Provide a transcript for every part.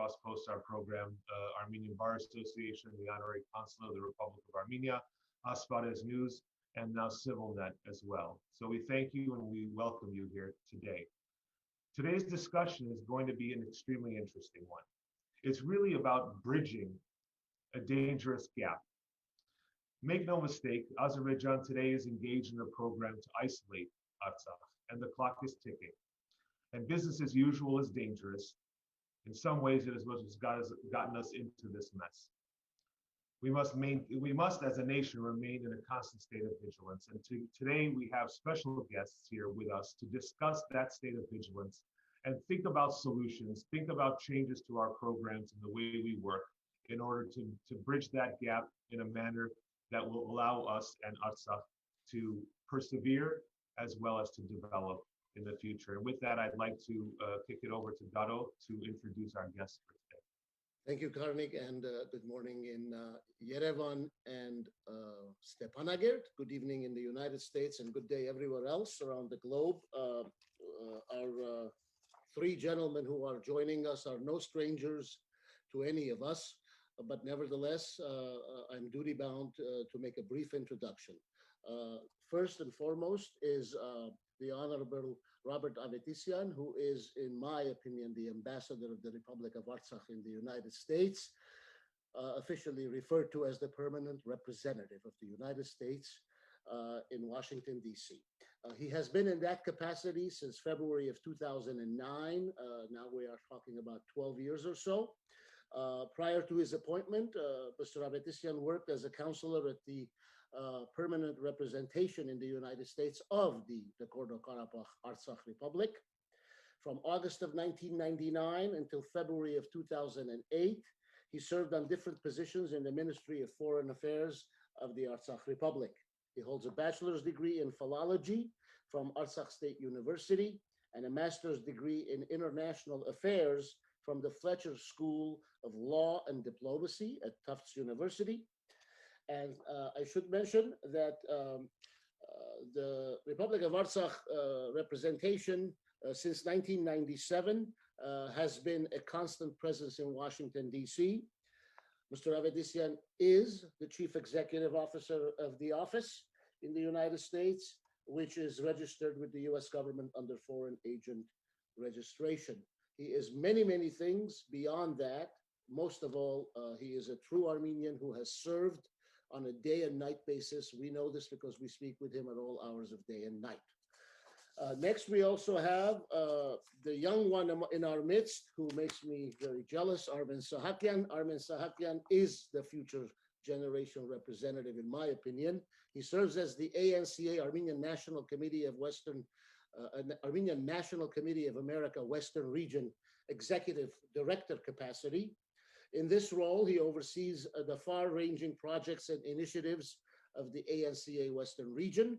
cross-post our program, Armenian Bar Association, the Honorary Consul of the Republic of Armenia, Asparez News, and now CivilNet as well. So we thank you and we welcome you here today. Today's discussion is going to be an extremely interesting one. It's really about bridging a dangerous gap. Make no mistake, Azerbaijan today is engaged in a program to isolate Artsakh, and the clock is ticking. And business as usual is dangerous. In some ways, it is what has gotten us into this mess. We must, as a nation, remain in a constant state of vigilance. And today, we have special guests here with us to discuss that state of vigilance and think about solutions, think about changes to our programs and the way we work in order to bridge that gap in a manner that will allow us and Artsakh to persevere as well as to develop in the future. And with that, I'd like to kick it over to Garo to introduce our guests for today. Thank you, Karnig, and good morning in Yerevan and Stepanakert. Good evening in the United States and good day everywhere else around the globe. Our three gentlemen who are joining us are no strangers to any of us, but nevertheless, I'm duty-bound to make a brief introduction. First and foremost is the Honorable Robert Petrosyan, who is, in my opinion, the ambassador of the Republic of Artsakh in the United States, officially referred to as the permanent representative of the United States in Washington, D.C. He has been in that capacity since February of 2009. Now we are talking about 12 years or so. Prior to his appointment, Mr. Petrosyan worked as a counselor at the permanent representation in the United States of the Nagorno-Karabakh Artsakh Republic. From August of 1999 until February of 2008, he served on different positions in the Ministry of Foreign Affairs of the Artsakh Republic. He holds a bachelor's degree in philology from Artsakh State University and a master's degree in international affairs from the Fletcher School of Law and Diplomacy at Tufts University. And I should mention that the Republic of Artsakh representation since 1997 has been a constant presence in Washington, D.C. Mr. Petrosyan is the Chief Executive Officer of the office in the United States, which is registered with the U.S. government under foreign agent registration. He is many, many things beyond that. Most of all, he is a true Armenian who has served on a day and night basis. We know this because we speak with him at all hours of day and night. Next, we also have the young one in our midst who makes me very jealous, Armen Sahakyan. Armen Sahakyan is the future generation representative, in my opinion. He serves as the ANCA, Armenian National Committee of Armenian National Committee of America Western Region Executive Director capacity. In this role, he oversees the far-ranging projects and initiatives of the ANCA Western Region,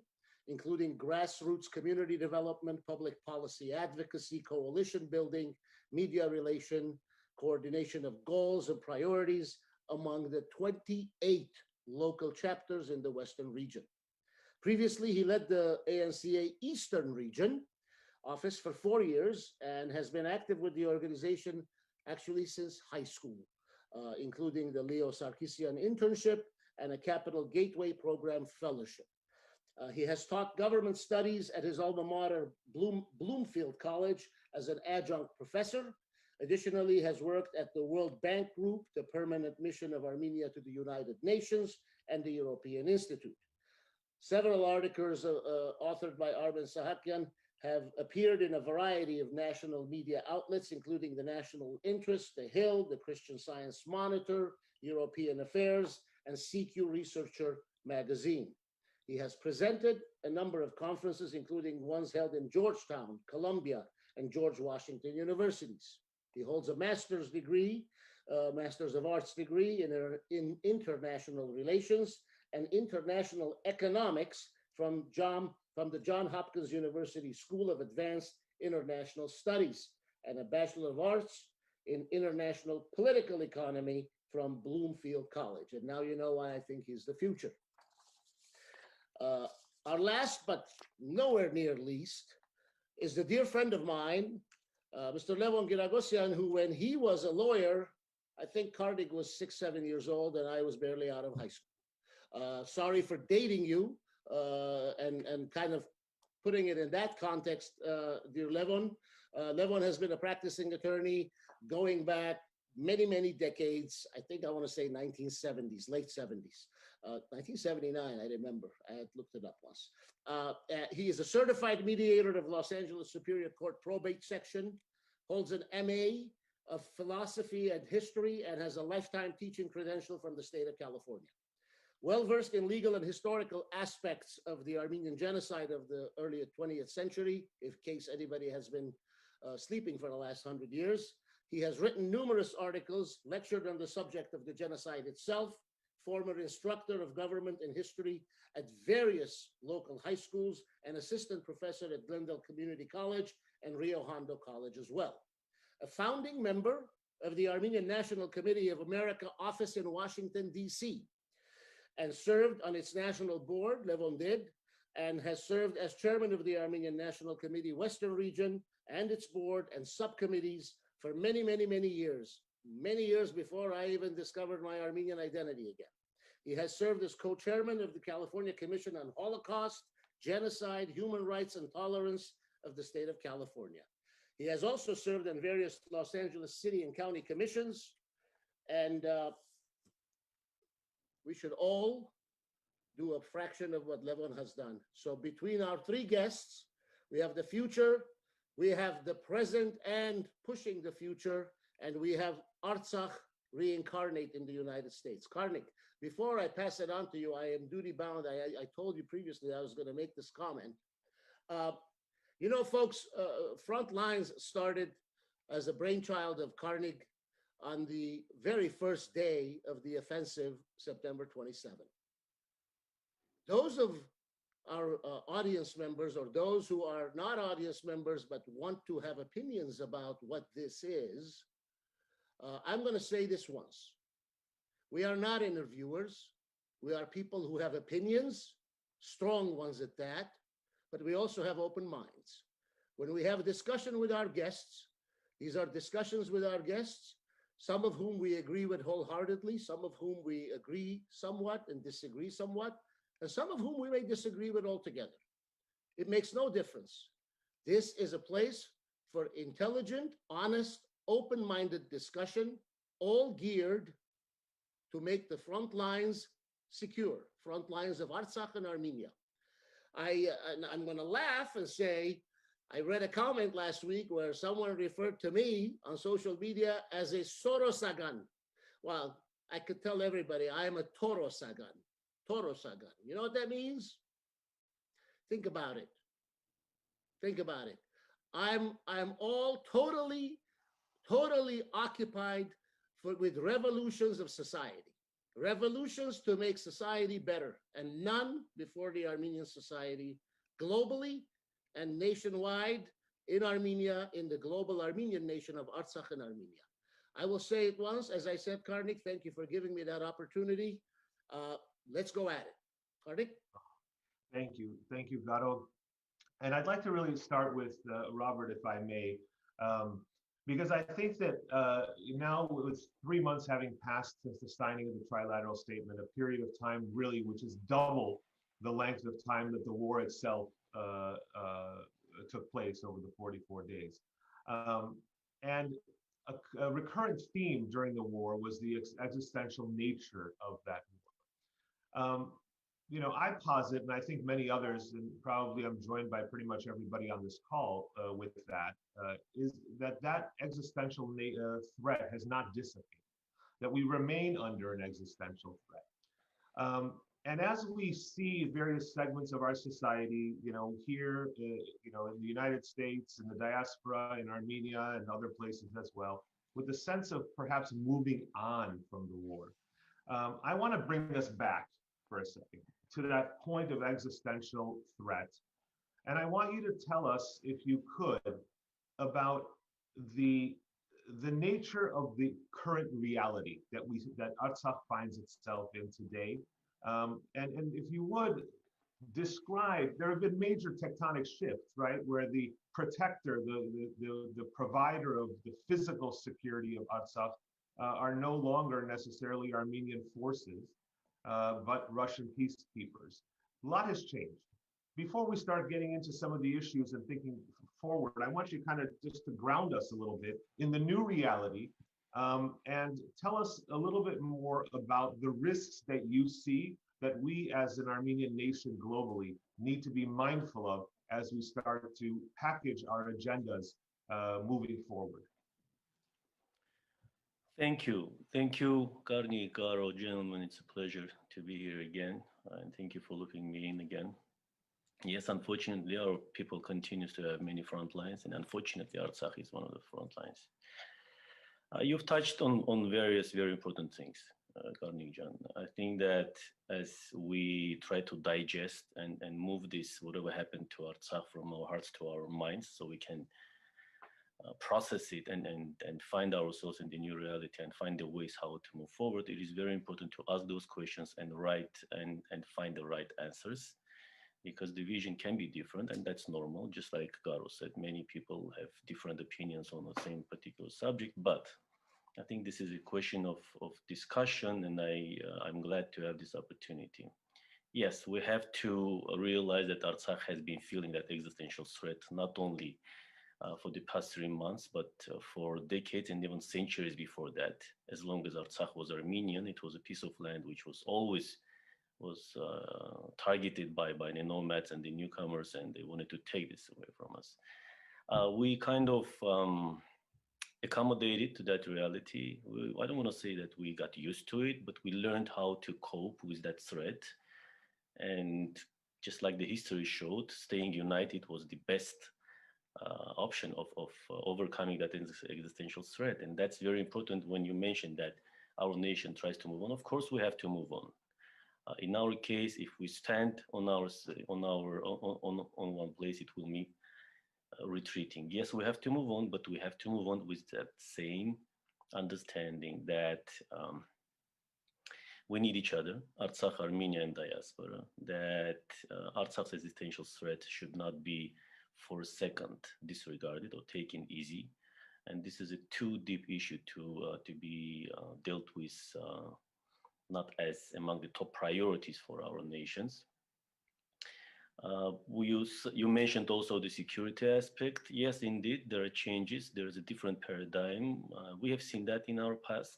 including grassroots community development, public policy advocacy, coalition building, media relation, coordination of goals and priorities among the 28 local chapters in the Western region. Previously, he led the ANCA Eastern Region office for 4 years and has been active with the organization actually since high school, including the Leo Sarkisian internship and a Capital Gateway Program fellowship. He has taught government studies at his alma mater, Bloomfield College, as an adjunct professor. Additionally, has worked at the World Bank Group, the Permanent Mission of Armenia to the United Nations, and the European Institute. Several articles authored by Armen Sahakyan have appeared in a variety of national media outlets, including the National Interest, The Hill, the Christian Science Monitor, European Affairs, and CQ Researcher magazine. He has presented a number of conferences, including ones held in Georgetown, Columbia, and George Washington universities. He holds a master's degree, Master's of Arts degree in international relations and international economics from the Johns Hopkins University School of Advanced International Studies, and a Bachelor of Arts in International Political Economy from Bloomfield College. And now you know why I think he's the future. Our last, but nowhere near least, is the dear friend of mine, Mr. Levon Giragosyan, who when he was a lawyer, I think Karnig was 6, 7 years old, and I was barely out of high school. Sorry for dating you and kind of putting it in that context, dear Levon. Levon has been a practicing attorney going back many, many decades. I think I want to say 1970s, late 70s. 1979, I remember. I had looked it up once. He is a certified mediator of Los Angeles Superior Court probate section, holds an MA of philosophy and history, and has a lifetime teaching credential from the state of California. Well-versed in legal and historical aspects of the Armenian genocide of the early 20th century, in case anybody has been sleeping for the last 100 years. He has written numerous articles, lectured on the subject of the genocide itself, former instructor of government and history at various local high schools, and assistant professor at Glendale Community College and Rio Hondo College as well. A founding member of the Armenian National Committee of America office in Washington, D.C., and served on its national board, Levon did, and has served as chairman of the Armenian National Committee Western Region and its board and subcommittees for many, many, many years before I even discovered my Armenian identity again. He has served as co-chairman of the California Commission on Holocaust, Genocide, Human Rights, and Tolerance of the state of California. He has also served on various Los Angeles city and county commissions, and we should all do a fraction of what Levon has done. So between our three guests, we have the future, we have the present and pushing the future, and we have Artsakh reincarnate in the United States. Karnig, before I pass it on to you, I am duty bound. I told you previously I was going to make this comment. You know, folks, Frontlines started as a brainchild of Karnig on the very first day of the offensive, September 27. Those of our audience members, or those who are not audience members but want to have opinions about what this is, I'm going to say this once. We are not interviewers. We are people who have opinions, strong ones at that, but we also have open minds. When we have a discussion with our guests, these are discussions with our guests, some of whom we agree with wholeheartedly, some of whom we agree somewhat and disagree somewhat, and some of whom we may disagree with altogether. It makes no difference. This is a place for intelligent, honest, open-minded discussion, all geared to make the front lines secure, front lines of Artsakh and Armenia. I'm going to laugh and say, I read a comment last week where someone referred to me on social media as a Sorosagan. Well, I could tell everybody I am a Torosagan. Torosagan. You know what that means? Think about it. Think about it. I'm all totally occupied with revolutions of society. Revolutions to make society better, and none before the Armenian society globally and nationwide in Armenia, in the global Armenian nation of Artsakh and Armenia. I will say it once, as I said, Karnig, thank you for giving me that opportunity. Let's go at it. Karnig? Thank you, Garo. And I'd like to really start with Robert, if I may, because I think that now with 3 months having passed since the signing of the trilateral statement, a period of time really which is double the length of time that the war itself took place over the 44 days. And a recurrent theme during the war was the existential nature of that war. You know, I posit, and I think many others, and probably I'm joined by pretty much everybody on this call with that, is that existential threat has not dissipated, that we remain under an existential threat. And as we see various segments of our society, you know, here, you know, in the United States, in the diaspora, in Armenia, and other places as well, with the sense of perhaps moving on from the war, I want to bring us back for a second to that point of existential threat. And I want you to tell us, if you could, about the nature of the current reality that Artsakh finds itself in today. And if you would describe, there have been major tectonic shifts, right? Where the protector, the provider of the physical security of Artsakh are no longer necessarily Armenian forces, but Russian peacekeepers. A lot has changed. Before we start getting into some of the issues and thinking forward, I want you kind of just to ground us a little bit in the new reality, and tell us a little bit more about the risks that you see that we as an Armenian nation globally need to be mindful of as we start to package our agendas moving forward. Thank you, Karnig, Garo, gentlemen. It's a pleasure to be here again, and thank you for looking me in again. Yes, unfortunately, our people continues to have many front lines, and unfortunately, Artsakh is one of the front lines. You've touched on various very important things, Karnig Jan. I think that as we try to digest and move this, whatever happened to Artsakh from our hearts to our minds, so we can process it and find ourselves in the new reality and find the ways how to move forward, it is very important to ask those questions and write and find the right answers, because the vision can be different, and that's normal. Just like Garo said, many people have different opinions on the same particular subject, but I think this is a question of discussion, and I'm glad to have this opportunity. Yes, we have to realize that Artsakh has been feeling that existential threat, not only for the past 3 months, but for decades and even centuries before that. As long as Artsakh was Armenian, it was a piece of land which was always targeted by the nomads and the newcomers, and they wanted to take this away from us. We kind of accommodated to that reality. I don't want to say that we got used to it, but we learned how to cope with that threat. And just like the history showed, staying united was the best option of overcoming that existential threat. And that's very important when you mention that our nation tries to move on. Of course, we have to move on. In our case, if we stand on one place, it will mean retreating. Yes, we have to move on, but we have to move on with that same understanding that we need each other, Artsakh, Armenia, and Diaspora, that Artsakh's existential threat should not be for a second disregarded or taken easy. And this is a too deep issue to be dealt with, not as among the top priorities for our nations. You mentioned also the security aspect. Yes, indeed, there are changes. There is a different paradigm. We have seen that in our past.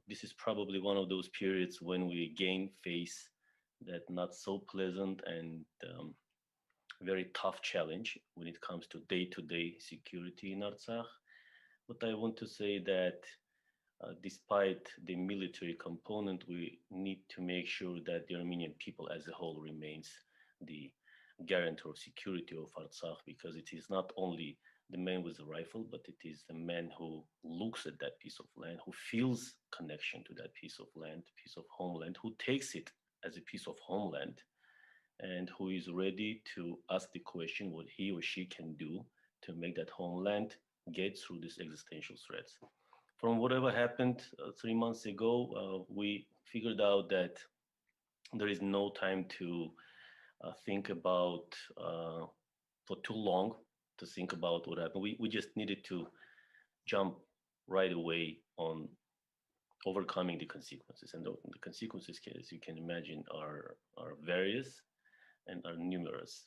This is probably one of those periods when we again face that not so pleasant and very tough challenge when it comes to day-to-day security in Artsakh. But I want to say that despite the military component, we need to make sure that the Armenian people as a whole remains the guarantor of security of Artsakh, because it is not only the man with the rifle, but it is the man who looks at that piece of land, who feels connection to that piece of land, piece of homeland, who takes it as a piece of homeland, and who is ready to ask the question what he or she can do to make that homeland get through these existential threats. From whatever happened 3 months ago, we figured out that there is no time to think about, for too long, to think about what happened. We just needed to jump right away on overcoming the consequences. And the consequences, as you can imagine, are various and are numerous.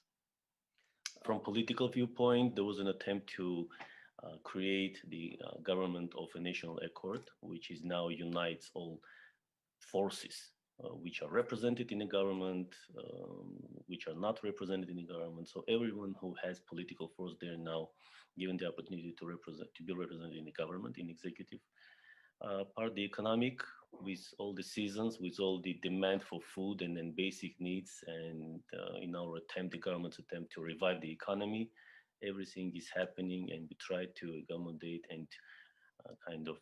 From political viewpoint, there was an attempt to create the government of a national accord, which is now unites all forces which are represented in the government, which are not represented in the government. So everyone who has political force there now given the opportunity to be represented in the government, in executive part, the economic, with all the seasons, with all the demand for food and then basic needs, and in our attempt, the government's attempt to revive the economy, everything is happening, and we try to accommodate and kind of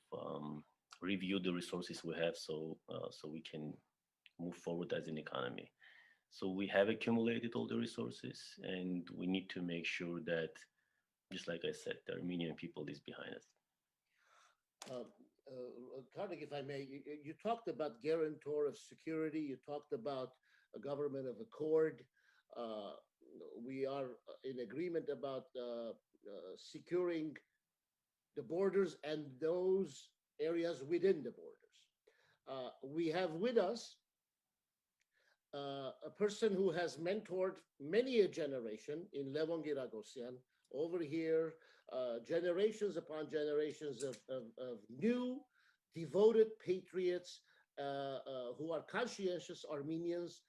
review the resources we have, so we can move forward as an economy. So we have accumulated all the resources, and we need to make sure that, just like I said, the Armenian people is behind us. Karnig, if I may, you talked about guarantor of security. You talked about a government of accord. we are in agreement about securing the borders and those areas within the borders. We have with us a person who has mentored many a generation in Levon Giragosyan. Over here, generations upon generations of new, devoted patriots who are conscientious Armenians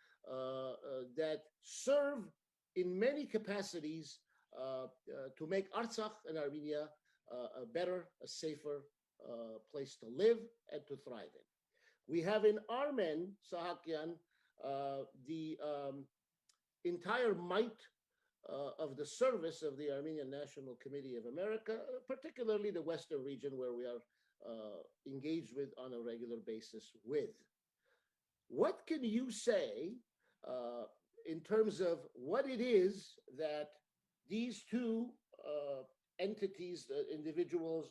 that serve in many capacities to make Artsakh and Armenia a better, a safer place to live and to thrive in. We have in Armen Sahakyan the entire might of the service of the Armenian National Committee of America, particularly the Western region where we are engaged with on a regular basis with. What can you say in terms of what it is that these two entities, individuals,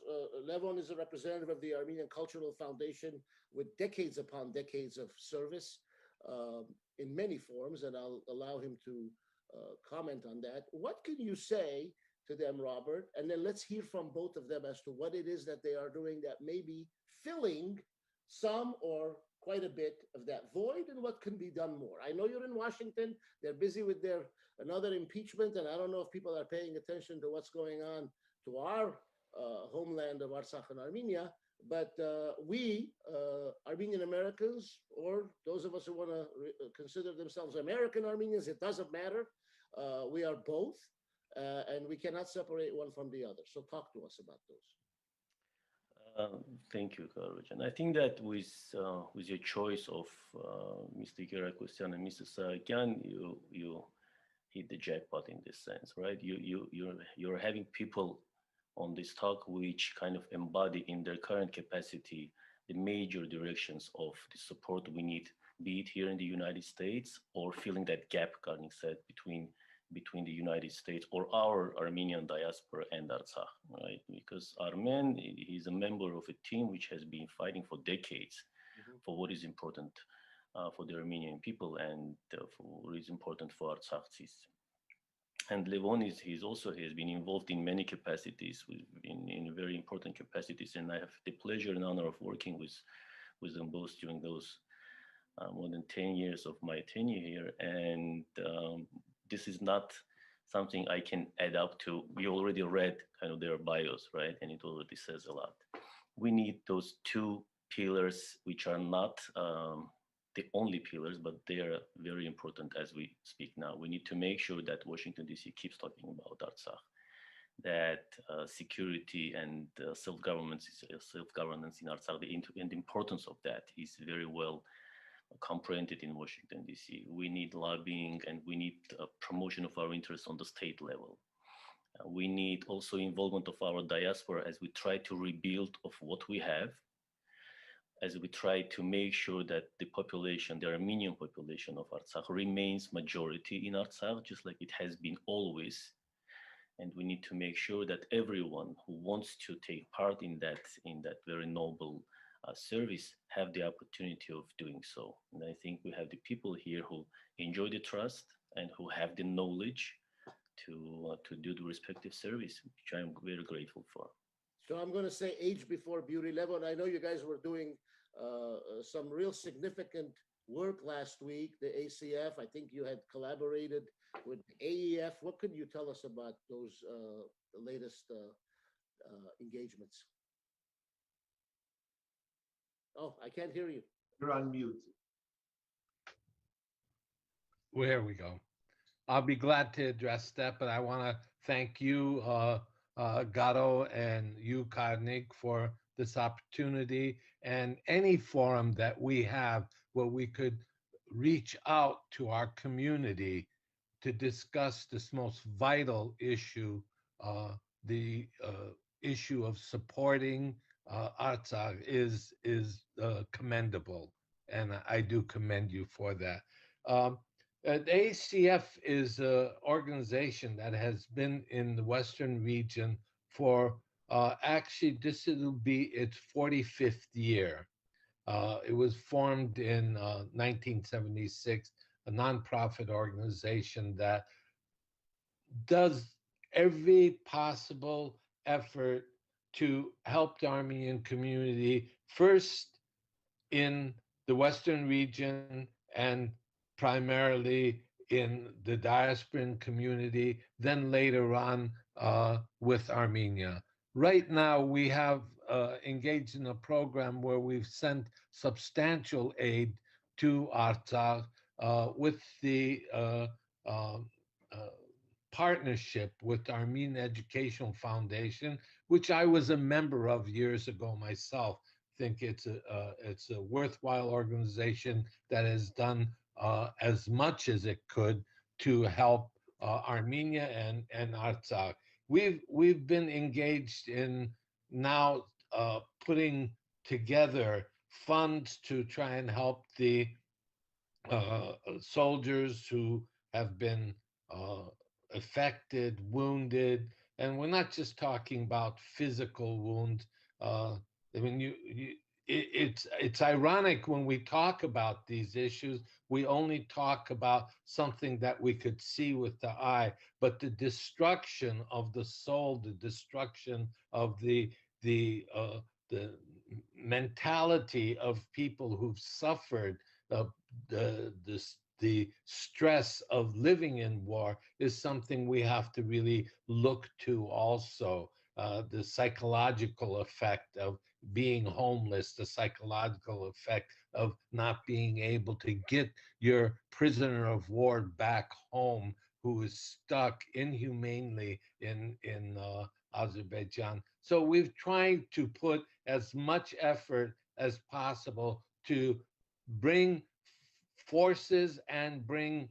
Levon is a representative of the Armenian Cultural Foundation with decades upon decades of service in many forms, and I'll allow him to comment on that. What can you say to them, Robert? And then let's hear from both of them as to what it is that they are doing that may be filling some or quite a bit of that void, and what can be done more. I know you're in Washington. They're busy with another impeachment, and I don't know if people are paying attention to what's going on to our homeland of Artsakh and Armenia, but we, Armenian Americans, or those of us who want to consider themselves American Armenians, it doesn't matter. We are both, and we cannot separate one from the other. So talk to us about those. Thank you, Garo. And I think that with your choice of Mr. Giragosyan and Mr. Sahakyan, you hit the jackpot in this sense, right? You're having people on this talk which kind of embody in their current capacity the major directions of the support we need, be it here in the United States or filling that gap, Karnig said, between the United States or our Armenian diaspora and Artsakh, right? Because Armen is a member of a team which has been fighting for decades for what is important for the Armenian people and for what is important for Artsakh. And Levon has been involved in many capacities, in very important capacities, and I have the pleasure and honor of working with them both during those more than 10 years of my tenure here. And this is not something I can add up to. We already read kind of their bios, right? And it already says a lot. We need those two pillars, which are not the only pillars, but they are very important as we speak now. We need to make sure that Washington, D.C. keeps talking about Artsakh, that security and self-governance in Artsakh, and the importance of that is very well comprehended in Washington, D.C. We need lobbying and we need promotion of our interests on the state level. We need also involvement of our diaspora as we try to rebuild of what we have, as we try to make sure that the population, the Armenian population of Artsakh remains majority in Artsakh, just like it has been always. And we need to make sure that everyone who wants to take part in that very noble service have the opportunity of doing so. And I think we have the people here who enjoy the trust and who have the knowledge to do the respective service, which I'm very grateful for. So I'm going to say age before beauty. Levon, I know you guys were doing some real significant work last week, the ACF. I think you had collaborated with AEF. What could you tell us about those latest engagements? Oh, I can't hear you. You're on mute. Well, here we go. I'll be glad to address that, but I want to thank you, Garo, and you, Karnig, for this opportunity and any forum that we have where we could reach out to our community to discuss this most vital issue, the issue of supporting Artsakh is commendable, and I do commend you for that. The ACF is an organization that has been in the Western region for actually this will be its 45th year. It was formed in 1976, a nonprofit organization that does every possible effort to help the Armenian community, first in the Western region and primarily in the diasporan community, then later on with Armenia. Right now, we have engaged in a program where we've sent substantial aid to Artsakh with the partnership with the Armenian Educational Foundation, which I was a member of years ago myself. I think it's a worthwhile organization that has done as much as it could to help Armenia and Artsakh. We've been engaged in now putting together funds to try and help the soldiers who have been affected, wounded, and we're not just talking about physical wounds. I mean, it's ironic when we talk about these issues, we only talk about something that we could see with the eye, but the destruction of the soul, the destruction of the mentality of people who've suffered the stress of living in war is something we have to really look to also. The psychological effect of being homeless, the psychological effect of not being able to get your prisoner of war back home who is stuck inhumanely in Azerbaijan. So we've tried to put as much effort as possible to bring forces and bring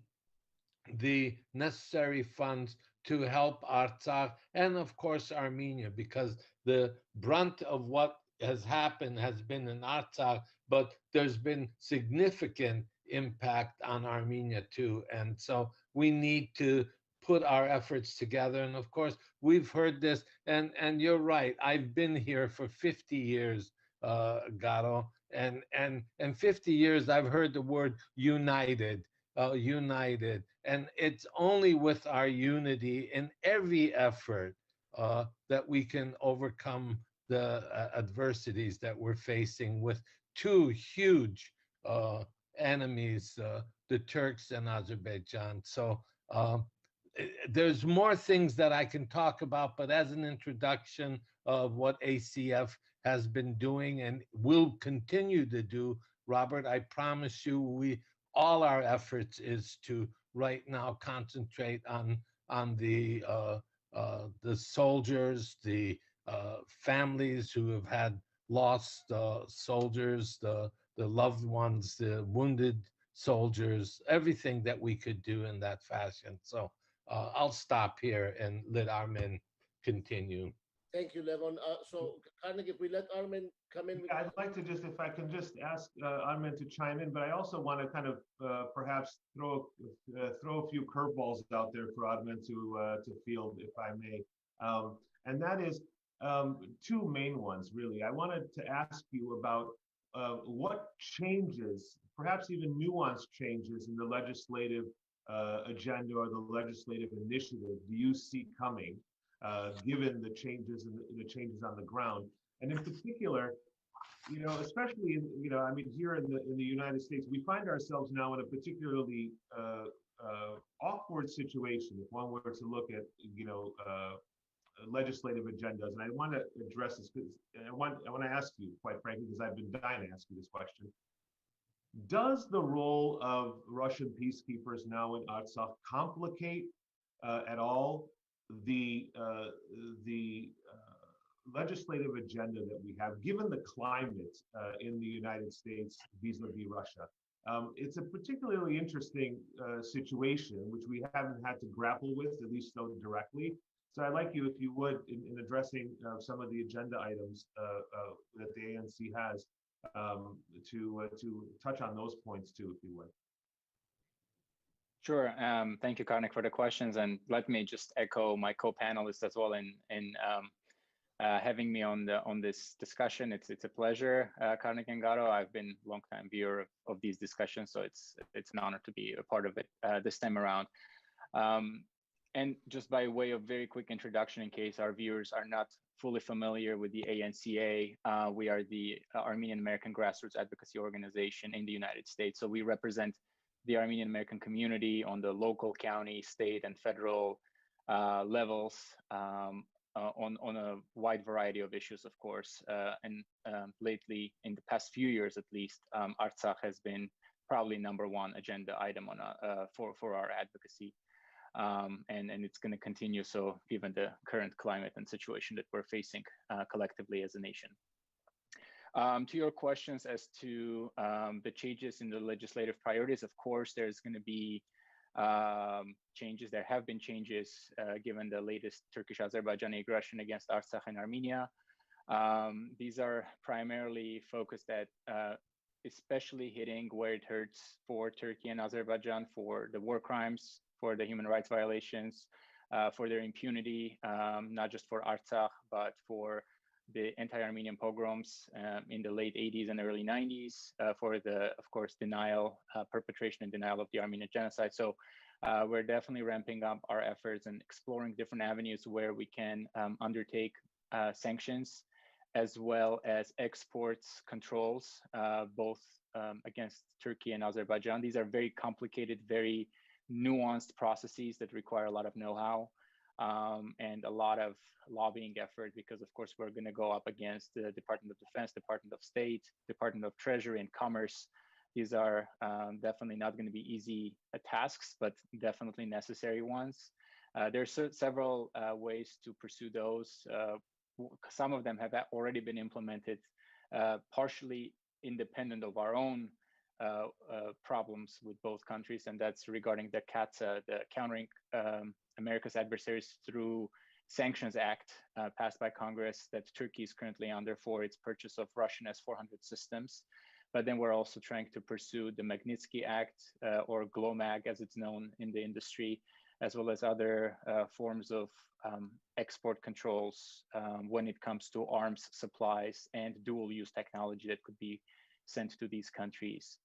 the necessary funds to help Artsakh and of course Armenia, because the brunt of what has happened has been in Artsakh, but there's been significant impact on Armenia too. And so we need to put our efforts together. And of course, we've heard this, and you're right, I've been here for 50 years, Garo, and 50 years I've heard the word united, united. And it's only with our unity in every effort that we can overcome the adversities that we're facing with two huge enemies, the Turks and Azerbaijan. So there's more things that I can talk about, but as an introduction of what ACF has been doing and will continue to do, Robert, I promise you, all our efforts is to right now concentrate on the soldiers, the families who have had lost soldiers, the loved ones, the wounded soldiers, everything that we could do in that fashion. So I'll stop here and let Armin continue. Thank you, Levon. So, Karnig, if we let Armin come in. Yeah, I'd like to just, if I can just ask Armin to chime in, but I also want to kind of perhaps throw a few curveballs out there for Armin to field, if I may. And that is two main ones, really. I wanted to ask you about what changes, perhaps even nuanced changes in the legislative agenda or the legislative initiative do you see coming, given the changes on the ground, and in particular, especially I mean, here in the United States, we find ourselves now in a particularly awkward situation if one were to look at legislative agendas. And I want to address this because I want to ask you, quite frankly, because I've been dying to ask you this question. Does the role of Russian peacekeepers now in Artsakh complicate at all the legislative agenda that we have, given the climate in the United States vis-a-vis Russia? It's a particularly interesting situation, which we haven't had to grapple with, at least so directly. So I'd like you, if you would, in addressing some of the agenda items that the ANC has, to touch on those points too, if you would. Sure. Thank you, Karnig, for the questions, and let me just echo my co-panelists as well in having me on this discussion. It's a pleasure, Karnig and Garo. I've been a long-time viewer of these discussions, so it's an honor to be a part of it this time around. And just by way of very quick introduction, in case our viewers are not fully familiar with the ANCA, we are the Armenian American Grassroots Advocacy Organization in the United States. So we represent the Armenian American community on the local, county, state, and federal levels on a wide variety of issues, of course. And lately, in the past few years at least, Artsakh has been probably #1 agenda item on for our advocacy. And it's going to continue so given the current climate and situation that we're facing collectively as a nation. To your questions as to the changes in the legislative priorities, of course, there's going to be changes. There have been changes given the latest Turkish-Azerbaijani aggression against Artsakh and Armenia. These are primarily focused at especially hitting where it hurts for Turkey and Azerbaijan, for the war crimes, for the human rights violations, for their impunity, not just for Artsakh, but for the anti-Armenian pogroms in the late 80s and early 90s, for the, of course, perpetration and denial of the Armenian genocide. So we're definitely ramping up our efforts and exploring different avenues where we can undertake sanctions, as well as exports controls, both against Turkey and Azerbaijan. These are very complicated, very nuanced processes that require a lot of know-how and a lot of lobbying effort, because of course we're going to go up against the Department of Defense, Department of State, Department of Treasury, and Commerce. These are definitely not going to be easy tasks, but definitely necessary ones. There are several ways to pursue those. Some of them have already been implemented, partially independent of our own problems with both countries, and that's regarding the CATSA, the Countering America's Adversaries Through Sanctions Act, passed by Congress, that Turkey is currently under for its purchase of Russian S-400 systems. But then we're also trying to pursue the Magnitsky Act, or GLOMAG as it's known in the industry, as well as other forms of export controls when it comes to arms supplies and dual-use technology that could be sent to these countries.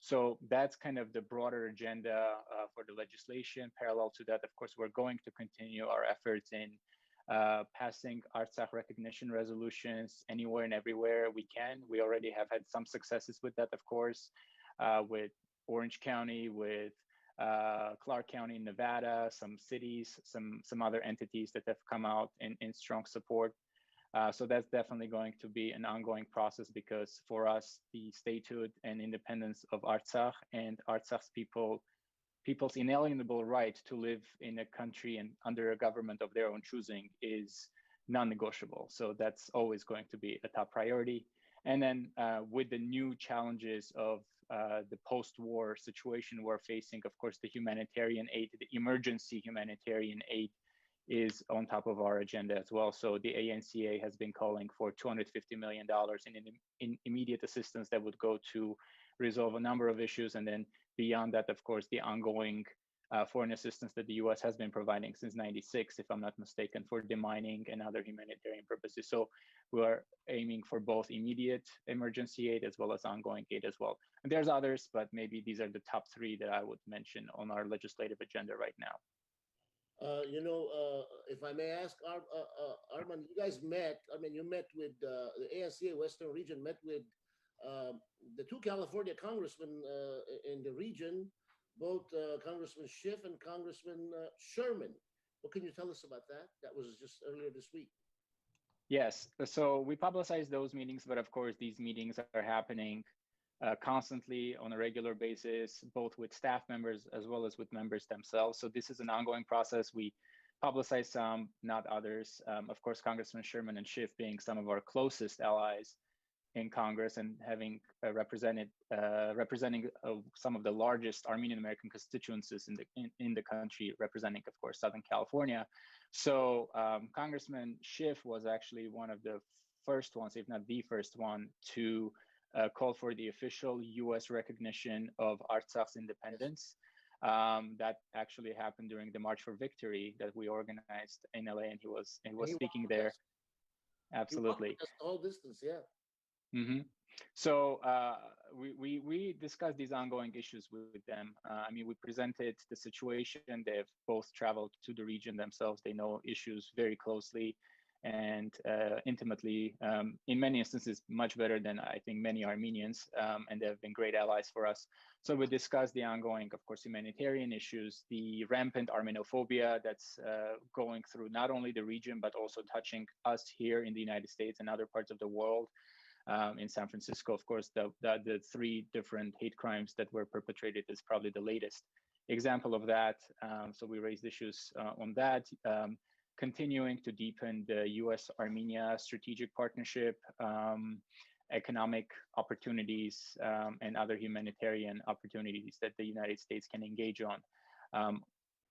So that's kind of the broader agenda for the legislation. Parallel to that, of course, we're going to continue our efforts in passing Artsakh recognition resolutions anywhere and everywhere we can. We already have had some successes with that, of course, with Orange County, with Clark County in Nevada, some cities, some other entities that have come out in strong support. So that's definitely going to be an ongoing process, because for us, the statehood and independence of Artsakh and Artsakh's people's inalienable right to live in a country and under a government of their own choosing is non-negotiable. So that's always going to be a top priority. And then with the new challenges of the post-war situation we're facing, of course, the humanitarian aid, the emergency humanitarian aid is on top of our agenda as well. So the ANCA has been calling for $250 million in immediate assistance that would go to resolve a number of issues. And then beyond that, of course, the ongoing foreign assistance that the US has been providing since '96, if I'm not mistaken, for demining and other humanitarian purposes. So we are aiming for both immediate emergency aid as well as ongoing aid as well. And there's others, but maybe these are the top 3 that I would mention on our legislative agenda right now. If I may ask, Arman, you guys met, you met with the ANCA Western region, met with the 2 California congressmen in the region, both Congressman Schiff and Congressman Sherman. What can you tell us about that? That was just earlier this week. Yes, so we publicize those meetings, but of course these meetings are happening constantly on a regular basis, both with staff members as well as with members themselves. So this is an ongoing process. We publicize some, not others. Of course, Congressman Sherman and Schiff being some of our closest allies in Congress and having representing some of the largest Armenian American constituencies in the country, representing, of course, Southern California. So Congressman Schiff was actually one of the first ones, if not the first one, to call for the official US recognition of Artsakh's independence. That actually happened during the March for Victory that we organized in LA, and he was speaking there. Absolutely. He walked us the whole distance, yeah. Mm-hmm. So we discussed these ongoing issues with them. I mean, we presented the situation. They've both traveled to the region themselves. They know issues very closely and intimately, in many instances, much better than I think many Armenians, and they've been great allies for us. So we discussed the ongoing, of course, humanitarian issues, the rampant Armenophobia that's going through not only the region, but also touching us here in the United States and other parts of the world. In San Francisco, of course, the 3 different hate crimes that were perpetrated is probably the latest example of that. So we raised issues on that. Continuing to deepen the US-Armenia strategic partnership, economic opportunities, and other humanitarian opportunities that the United States can engage on.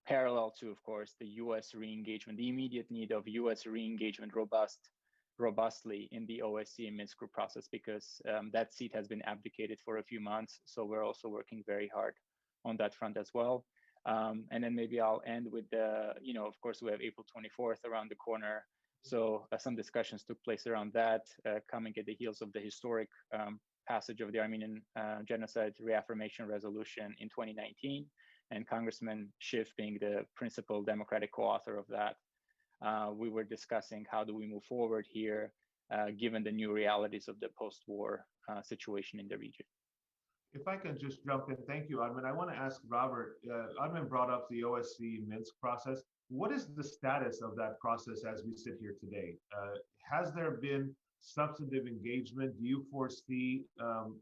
Parallel to, of course, the US re-engagement, the immediate need of US re-engagement robustly in the OSCE Minsk group process, because that seat has been abdicated for a few months. So we're also working very hard on that front as well. And then maybe I'll end with the, of course, we have April 24th around the corner. So some discussions took place around that, coming at the heels of the historic passage of the Armenian Genocide Reaffirmation Resolution in 2019, and Congressman Schiff being the principal Democratic co-author of that. We were discussing how do we move forward here, given the new realities of the post-war situation in the region. If I can just jump in, thank you, Admin. I want to ask Robert, Admin brought up the OSCE Minsk process. What is the status of that process as we sit here today? Has there been substantive engagement? Do you foresee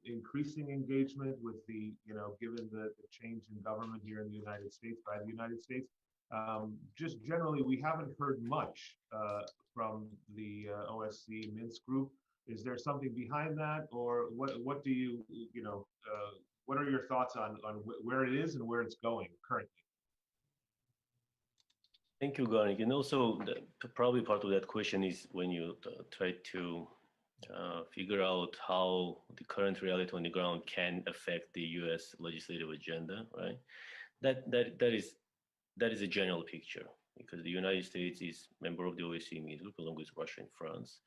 increasing engagement with the, given the change in government here in the United States, by the United States? Just generally, we haven't heard much from the OSCE Minsk group. Is there something behind that, or what do you, what are your thoughts on where it is and where it's going currently? Thank you, Karnig. And also, probably part of that question is when you try to figure out how the current reality on the ground can affect the U.S. legislative agenda, right? That is a general picture, because the United States is a member of the OSCE Minsk group along with Russia and France.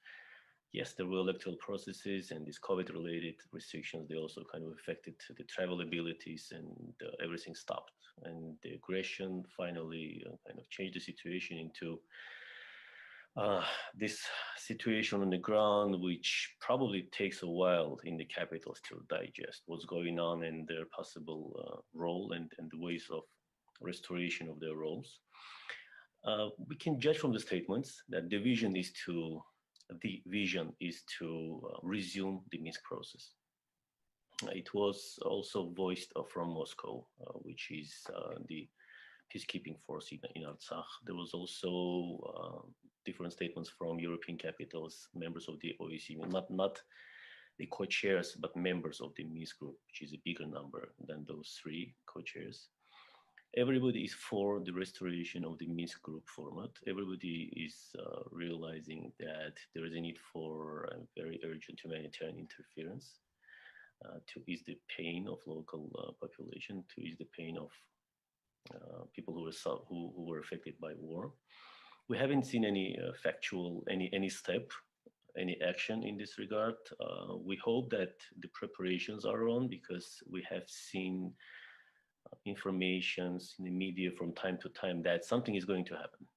Yes, there were electoral processes and these COVID-related restrictions. They also kind of affected the travel abilities, and everything stopped. And the aggression finally kind of changed the situation into this situation on the ground, which probably takes a while in the capitals to digest what's going on and their possible role and the ways of restoration of their roles. We can judge from the statements that the vision is to resume the Minsk process. It was also voiced from Moscow, which is the peacekeeping force in Artsakh. There was also different statements from European capitals, members of the OSCE, not the co-chairs, but members of the Minsk group, which is a bigger number than those 3 co-chairs. Everybody is for the restoration of the Minsk group format. Everybody is realizing that there is a need for a very urgent humanitarian interference to ease the pain of local population, to ease the pain of people who were affected by war. We haven't seen any any step, any action in this regard. We hope that the preparations are on, because we have seen informations in the media from time to time that something is going to happen.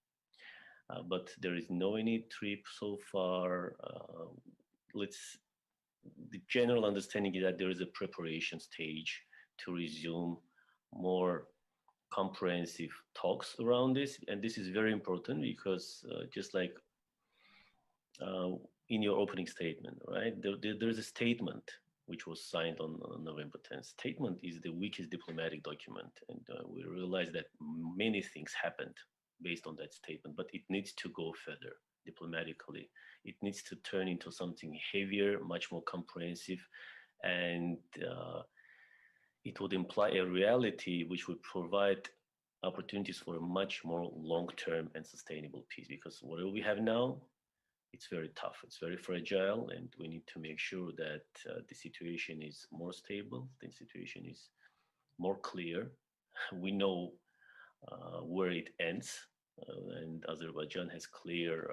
But there is no any trip so far. The general understanding is that there is a preparation stage to resume more comprehensive talks around this. And this is very important, because just like in your opening statement, right, there's a statement which was signed on November 10th. Statement is the weakest diplomatic document. And we realize that many things happened based on that statement, but it needs to go further diplomatically. It needs to turn into something heavier, much more comprehensive, and it would imply a reality which would provide opportunities for a much more long-term and sustainable peace, because whatever we have now, it's very tough, it's very fragile, and we need to make sure that the situation is more stable, the situation is more clear. We know where it ends, and Azerbaijan has clear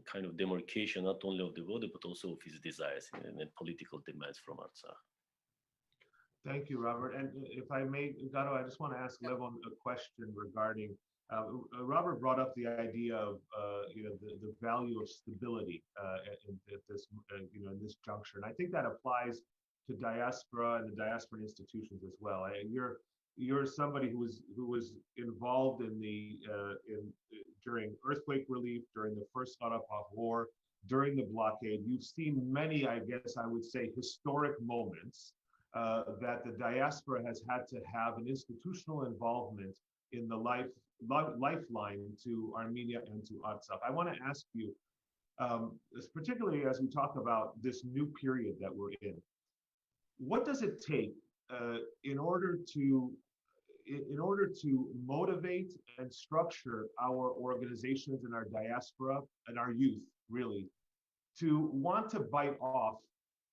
kind of demarcation, not only of the border, but also of his desires and political demands from Artsakh. Thank you, Robert. And if I may, Garo, I just want to ask Levon a question regarding, Robert brought up the idea of, the value of stability at this, in this juncture. And I think that applies to diaspora and the diaspora institutions as well. You're somebody who was involved in during earthquake relief, during the first Qarabakh war, during the blockade. You've seen many, I guess I would say, historic moments that the diaspora has had to have an institutional involvement in the lifeline to Armenia and to Artsakh. I want to ask you, particularly as we talk about this new period that we're in, what does it take in order to motivate and structure our organizations and our diaspora and our youth, really, to want to bite off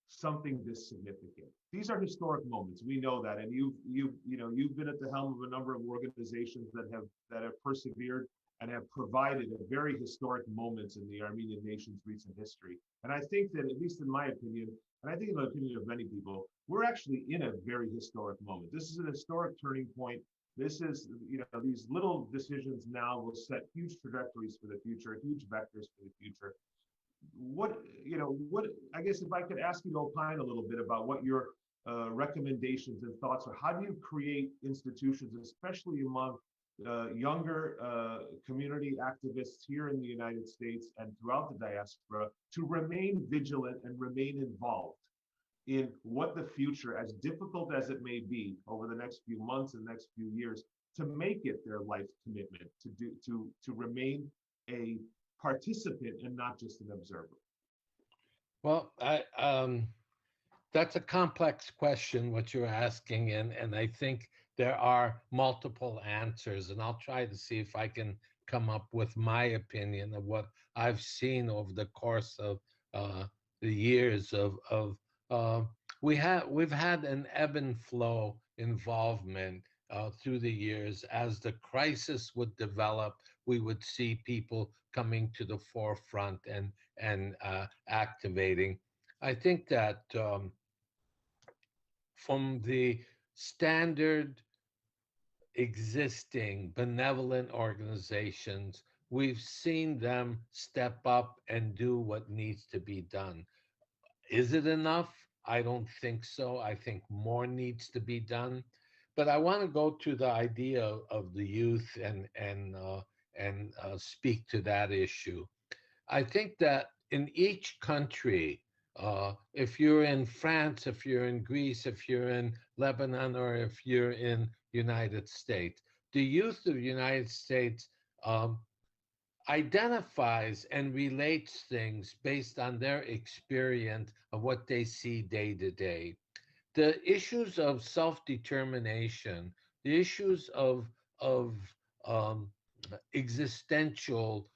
something this significant? These are historic moments. We know that, and you've been at the helm of a number of organizations that have persevered and have provided a very historic moments in the Armenian nation's recent history. And I think that, at least in my opinion, and I think in the opinion of many people, we're actually in a very historic moment. This is an historic turning point. This is, these little decisions now will set huge trajectories for the future, huge vectors for the future. I guess if I could ask you to opine a little bit about what your recommendations and thoughts are. How do you create institutions, especially among younger community activists here in the United States and throughout the diaspora, to remain vigilant and remain involved in what the future, as difficult as it may be over the next few months and next few years, to make it their life commitment, to remain a participant and not just an observer? Well, that's a complex question, what you're asking, and I think there are multiple answers, and I'll try to see if I can come up with my opinion of what I've seen over the course of the years we've had an ebb and flow involvement through the years. As the crisis would develop, we would see people coming to the forefront and activating. I think that from the standard existing benevolent organizations, we've seen them step up and do what needs to be done. Is it enough? I don't think so. I think more needs to be done. But I want to go to the idea of the youth and speak to that issue. I think that in each country, if you're in France, if you're in Greece, if you're in Lebanon, or if you're in United States, the youth of the United States identifies and relates things based on their experience of what they see day to day. The issues of self-determination, the issues of existential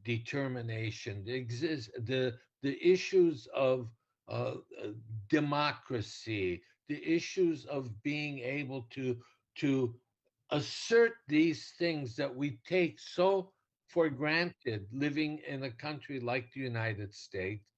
determination, the issues of democracy, the issues of being able to assert these things that we take so for granted living in a country like the United States,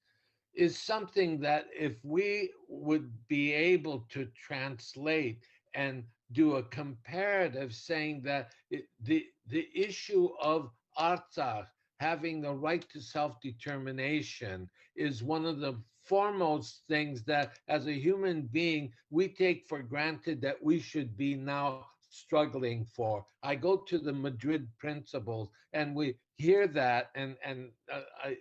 is something that if we would be able to translate and do a comparative, saying that the issue of Artsakh having the right to self-determination is one of the foremost things that as a human being we take for granted that we should be now struggling for. I go to the Madrid Principles and we hear that, and I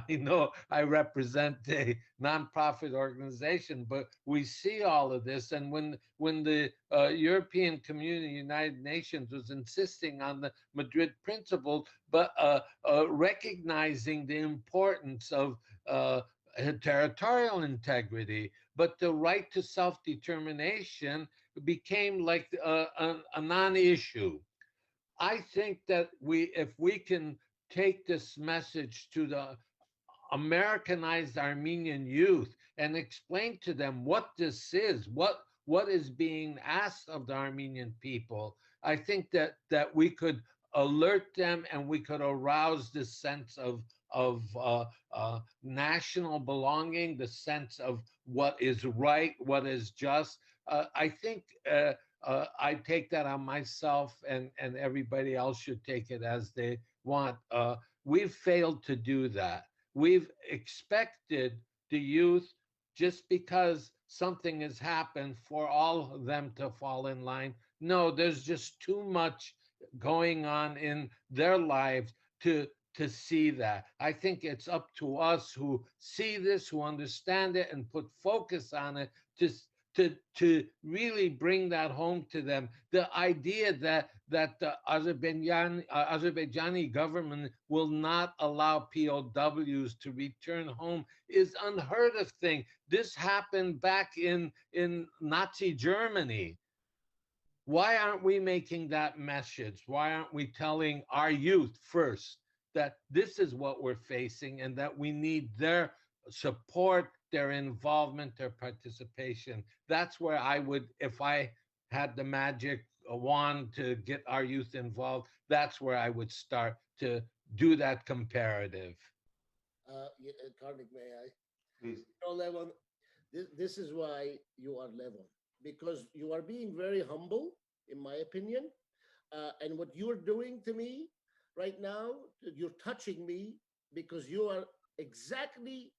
know I represent a nonprofit organization, but we see all of this. And when the European Community, United Nations, was insisting on the Madrid Principles, but recognizing the importance of territorial integrity, but the right to self-determination became like a non-issue. I think that if we can take this message to the Americanized Armenian youth and explain to them what this is, what is being asked of the Armenian people, I think that we could alert them and we could arouse this sense of national belonging, the sense of what is right, what is just. I think I take that on myself, and everybody else should take it as they want. We've failed to do that. We've expected the youth, just because something has happened, for all of them to fall in line. No, there's just too much going on in their lives to see that. I think it's up to us who see this, who understand it, and put focus on it, to really bring that home to them. The idea that the Azerbaijani government will not allow POWs to return home is unheard of thing. This happened back in Nazi Germany. Why aren't we making that message? Why aren't we telling our youth first that this is what we're facing, and that we need their support, their involvement, their participation? That's where I would, if I had the magic wand to get our youth involved, that's where I would start to do that comparative. Karnig, may I? Please. Levon, this is why you are Levon, because you are being very humble, in my opinion. And what you're doing to me right now, you're touching me, because you are exactly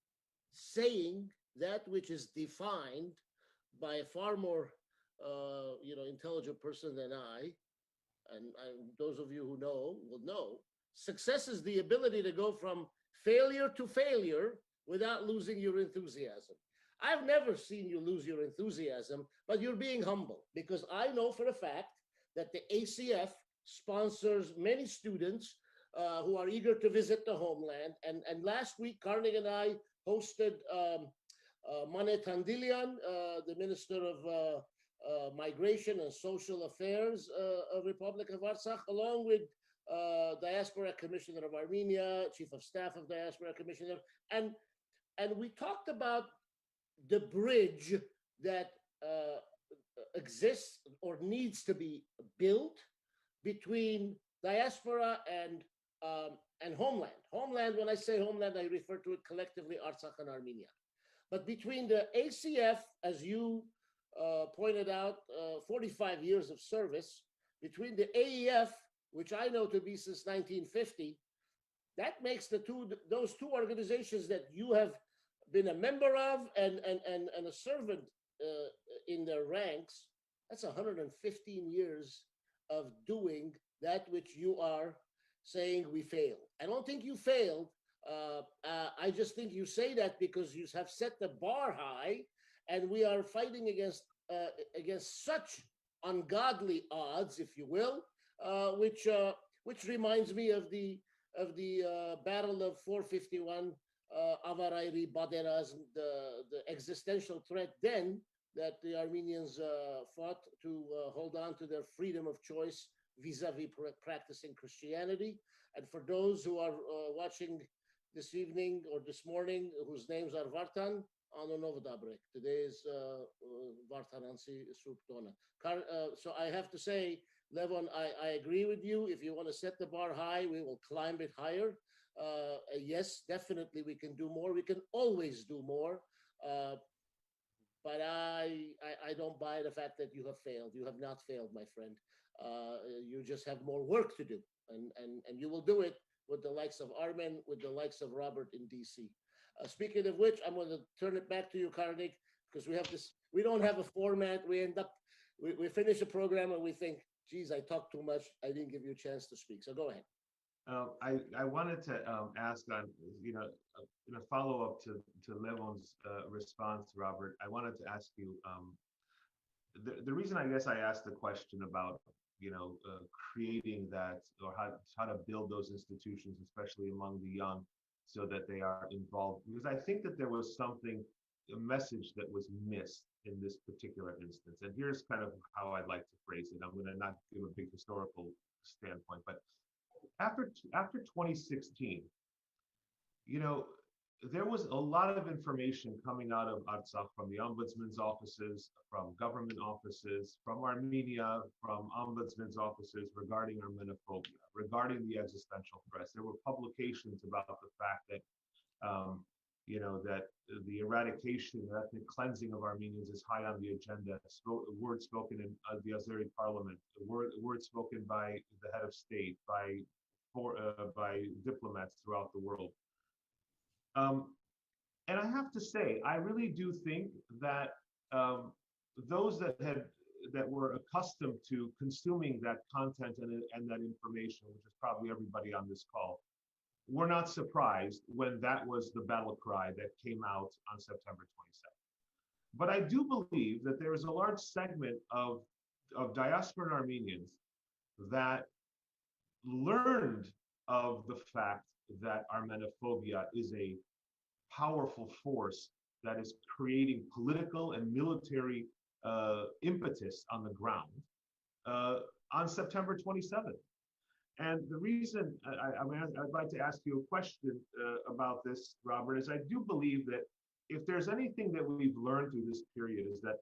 saying that which is defined by a far more intelligent person than I, and those of you who know will know. Success is the ability to go from failure to failure without losing your enthusiasm. I've never seen you lose your enthusiasm, but you're being humble, because I know for a fact that the ACF sponsors many students who are eager to visit the homeland. And last week, Karnig and I hosted Mane Tandilian, the Minister of Migration and Social Affairs of Republic of Artsakh, along with Diaspora Commissioner of Armenia, Chief of Staff of Diaspora Commissioner, and we talked about the bridge that exists or needs to be built between diaspora and homeland. Homeland, when I say homeland, I refer to it collectively, Artsakh and Armenia. But between the ACF, as you pointed out, 45 years of service, between the AEF, which I know to be since 1950, that makes those two organizations that you have been a member of and a servant in their ranks. That's 115 years of doing that which you are saying we failed. I don't think you failed. I just think you say that because you have set the bar high, and we are fighting against such ungodly odds, if you will, which reminds me of the Battle of 451, Avarayri Baderaz, the existential threat then that the Armenians fought to hold on to their freedom of choice vis-a-vis practicing Christianity. And for those who are watching this evening or this morning, whose names are Vartan, today is Vartan Ansi Sruptona. So I have to say, Levon, I agree with you. If you want to set the bar high, we will climb it higher. Yes, definitely we can do more. We can always do more. But I don't buy the fact that you have failed. You have not failed, my friend. You just have more work to do. And you will do it with the likes of Armen, with the likes of Robert in DC. Speaking of which, I'm going to turn it back to you, Karnig, because we don't have a format. We finish a program and we think, geez, I talked too much. I didn't give you a chance to speak. So go ahead. I wanted to ask on, in a follow-up to Levon's response, Robert, I wanted to ask you, the reason I guess I asked the question about, creating that, or how to build those institutions, especially among the young, so that they are involved, because I think that there was a message that was missed in this particular instance. And here's kind of how I'd like to phrase it. I'm going to not give a big historical standpoint, but after 2016, there was a lot of information coming out of Artsakh from the ombudsman's offices, from government offices, from Armenia, from ombudsman's offices regarding Armenophobia, regarding the existential threats. There were publications about the fact that, that the eradication, ethnic cleansing of Armenians is high on the agenda. A word spoken in the Azeri parliament, a word spoken by the head of state, by diplomats throughout the world. And I have to say, I really do think that those that were accustomed to consuming that content and that information, which is probably everybody on this call, were not surprised when that was the battle cry that came out on September 27th. But I do believe that there is a large segment of diaspora Armenians that learned of the fact that Armenophobia is a powerful force that is creating political and military impetus on the ground on September 27th. And the reason I'd like to ask you a question about this, Robert, is I do believe that if there's anything that we've learned through this period is that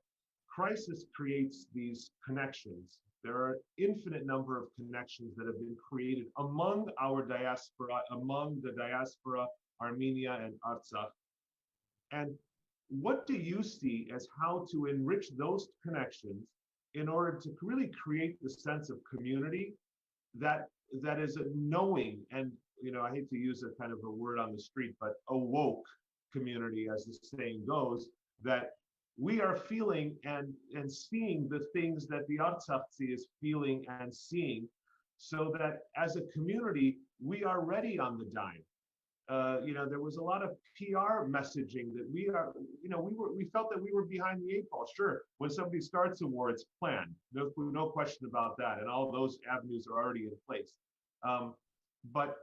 crisis creates these connections. There are an infinite number of connections that have been created among our diaspora, among the diaspora, Armenia and Artsakh. And what do you see as how to enrich those connections in order to really create the sense of community that is a knowing and, I hate to use a kind of a word on the street, but a woke community, as the saying goes, that we are feeling and seeing the things that the Artsakhi is feeling and seeing, so that as a community, we are ready on the dime. There was a lot of PR messaging that we felt that we were behind the eight ball. Sure, when somebody starts a war, it's planned. No question about that, and all those avenues are already in place. But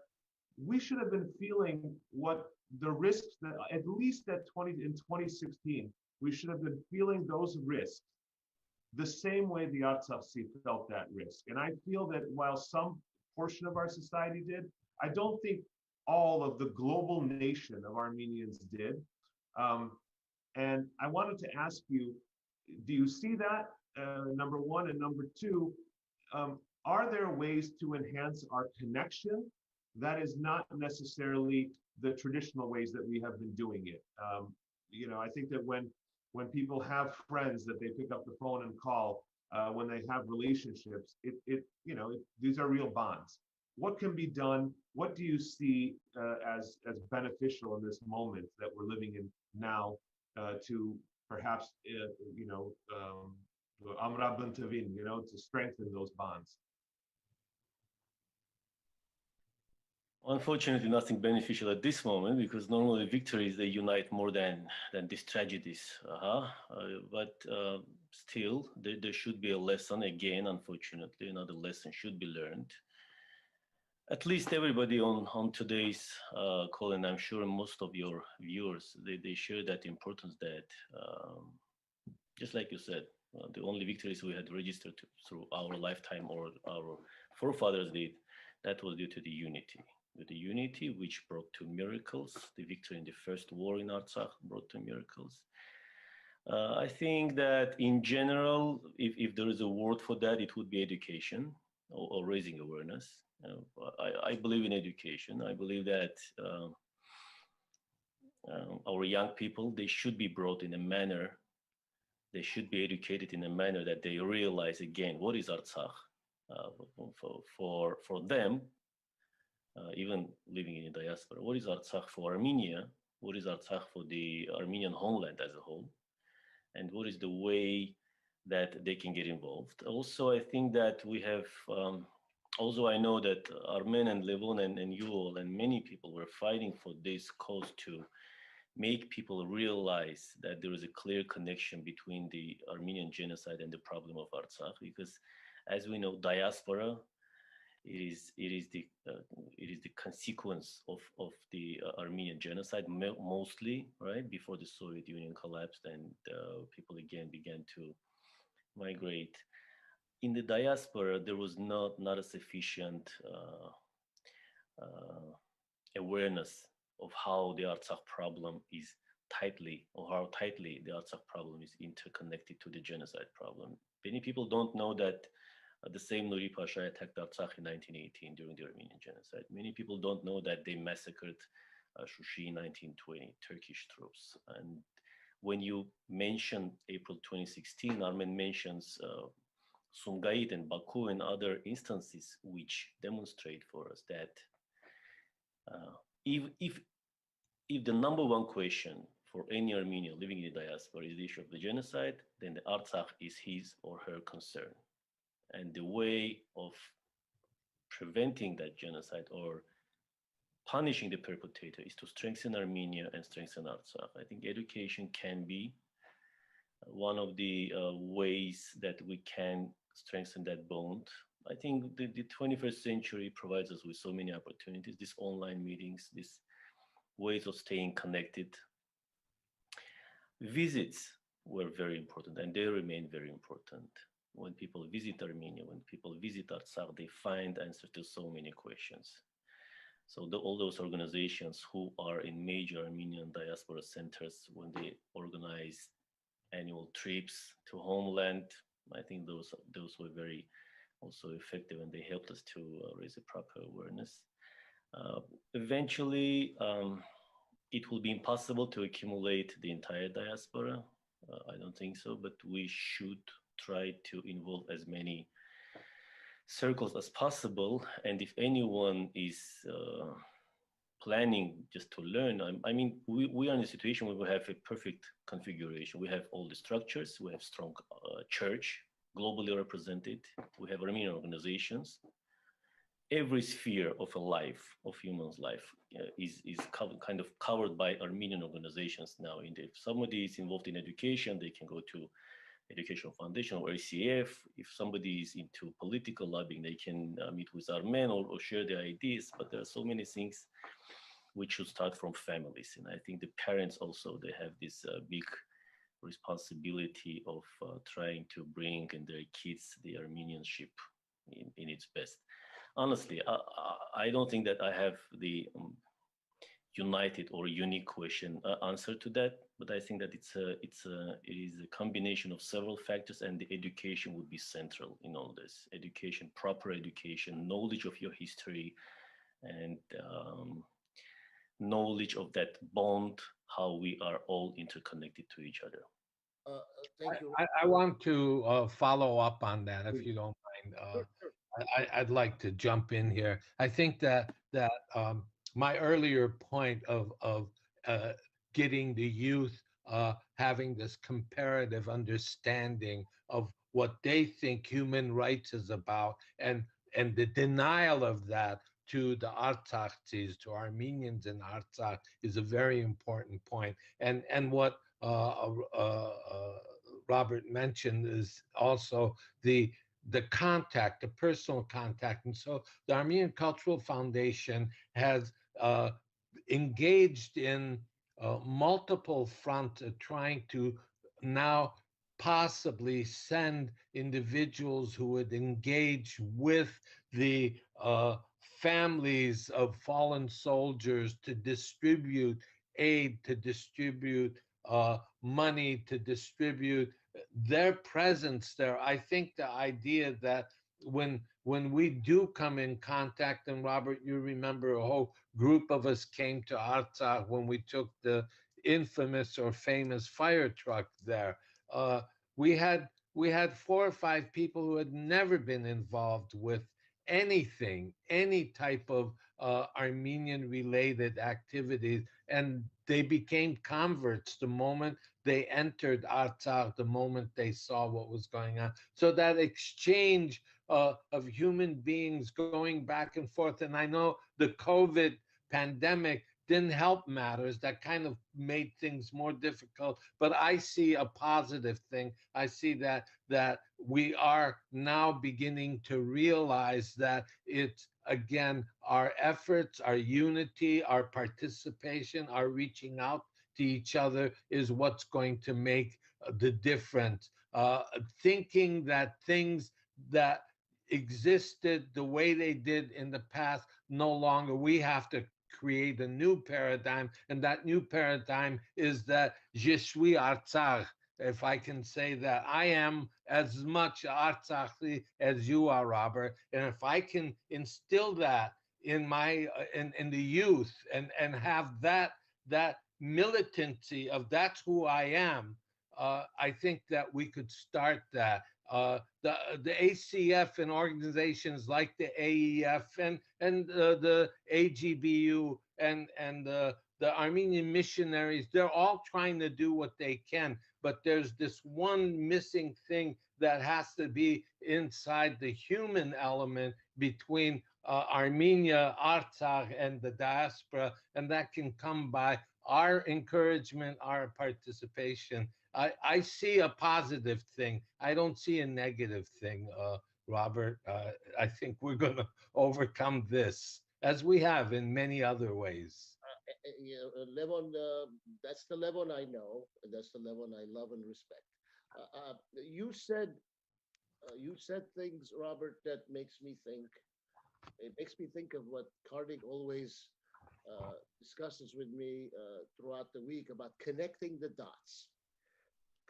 we should have been feeling what the risks that, at least in 2016, we should have been feeling those risks the same way the Artsakhi felt that risk. And I feel that while some portion of our society did, I don't think all of the global nation of Armenians did. And I wanted to ask you, do you see that, number one? And number two, are there ways to enhance our connection that is not necessarily the traditional ways that we have been doing it? I think that when people have friends that they pick up the phone and call, when they have relationships, these are real bonds. What can be done? What do you see as beneficial in this moment that we're living in now to perhaps, to strengthen those bonds? Unfortunately, nothing beneficial at this moment, because normally victories, they unite more than these tragedies. But still, there should be a lesson again, unfortunately, another lesson should be learned. At least everybody on today's call, and I'm sure most of your viewers, they share that importance that, just like you said, the only victories we had registered through our lifetime or our forefathers did, that was due to the unity. The unity which brought to miracles. The victory in the first war in Artsakh brought to miracles. I think that in general, if there is a word for that, it would be education or raising awareness. I believe in education. I believe that our young people, they should be brought in a manner, they should be educated in a manner that they realize again, what is Artsakh for them, even living in the diaspora. What is Artsakh for Armenia? What is Artsakh for the Armenian homeland as a whole? And what is the way that they can get involved? Also, I think that we have, also I know that Armen and Levon and you all and many people were fighting for this cause to make people realize that there is a clear connection between the Armenian genocide and the problem of Artsakh, because as we know, diaspora, it is the consequence of the Armenian genocide, mostly, right, before the Soviet Union collapsed and people again began to migrate. In the diaspora, there was not a sufficient awareness of how the Artsakh problem is tightly, or how tightly the Artsakh problem is interconnected to the genocide problem. Many people don't know that the same Nuri Pasha attacked Artsakh in 1918 during the Armenian genocide. Many people don't know that they massacred Shushi in 1920, Turkish troops. And when you mention April 2016, Armen mentions Sumgait and Baku and other instances which demonstrate for us that if the number one question for any Armenian living in the diaspora is the issue of the genocide, then the Artsakh is his or her concern. And the way of preventing that genocide or punishing the perpetrator is to strengthen Armenia and strengthen Artsakh. I think education can be one of the ways that we can strengthen that bond. I think the 21st century provides us with so many opportunities, these online meetings, these ways of staying connected. Visits were very important, and they remain very important. When people visit Armenia, when people visit Artsakh, they find answers to so many questions. So all those organizations who are in major Armenian diaspora centers, when they organize annual trips to homeland, I think those were very also effective, and they helped us to raise a proper awareness. Eventually, it will be impossible to accumulate the entire diaspora. I don't think so, but we should try to involve as many circles as possible. And if anyone is planning just to learn, I mean, we are in a situation where we have a perfect configuration. We have all the structures, we have strong church, globally represented, we have Armenian organizations. Every sphere of a life, of human's life, is kind of covered by Armenian organizations now. If somebody is involved in education, they can go to Educational Foundation or ACF. If somebody is into political lobbying, they can meet with Armen or share their ideas. But there are so many things which should start from families. And I think the parents also, they have this big responsibility of trying to bring in their kids the Armenianship in its best. Honestly, I don't think that I have the united or unique question answer to that, but I think that it is a combination of several factors, and the education would be central in all this. Education, proper education, knowledge of your history, and knowledge of that bond, how we are all interconnected to each other. Thank you. I want to follow up on that, if you don't mind. I'd like to jump in here. I think that my earlier point of getting the youth having this comparative understanding of what they think human rights is about, and the denial of that to the Artsakhis, to Armenians in Artsakh, is a very important point. And what Robert mentioned is also the contact, the personal contact. And so the Armenian Cultural Foundation has engaged in multiple fronts trying to now possibly send individuals who would engage with the families of fallen soldiers to distribute aid, to distribute money, to distribute their presence there. I think the idea that when we do come in contact, and Robert, you remember a whole group of us came to Artsakh when we took the infamous or famous fire truck there. We had 4 or 5 people who had never been involved with anything, any type of Armenian related activities, and they became converts the moment they entered Artsakh, the moment they saw what was going on. So that exchange of human beings going back and forth, and I know the COVID pandemic didn't help matters. That kind of made things more difficult. But I see a positive thing. I see that we are now beginning to realize that it's, again, our efforts, our unity, our participation, our reaching out to each other is what's going to make the difference. Thinking that things that existed the way they did in the past no longer, we have to create a new paradigm, and that new paradigm is that je suis Artsakh. If I can say that, I am as much Artsakh as you are, Robert, and if I can instill that in my in the youth and have that militancy of that's who I am, I think that we could start that. The ACF and organizations like the AEF and the AGBU and the Armenian missionaries, they're all trying to do what they can, but there's this one missing thing that has to be inside the human element between Armenia, Artsakh, and the diaspora, and that can come by our encouragement, our participation. I see a positive thing. I don't see a negative thing, Robert. I think we're going to overcome this, as we have in many other ways. Levon, that's the Levon I know, and that's the Levon I love and respect. You said things, Robert, that makes me think. It makes me think of what Karnig always discusses with me throughout the week about connecting the dots.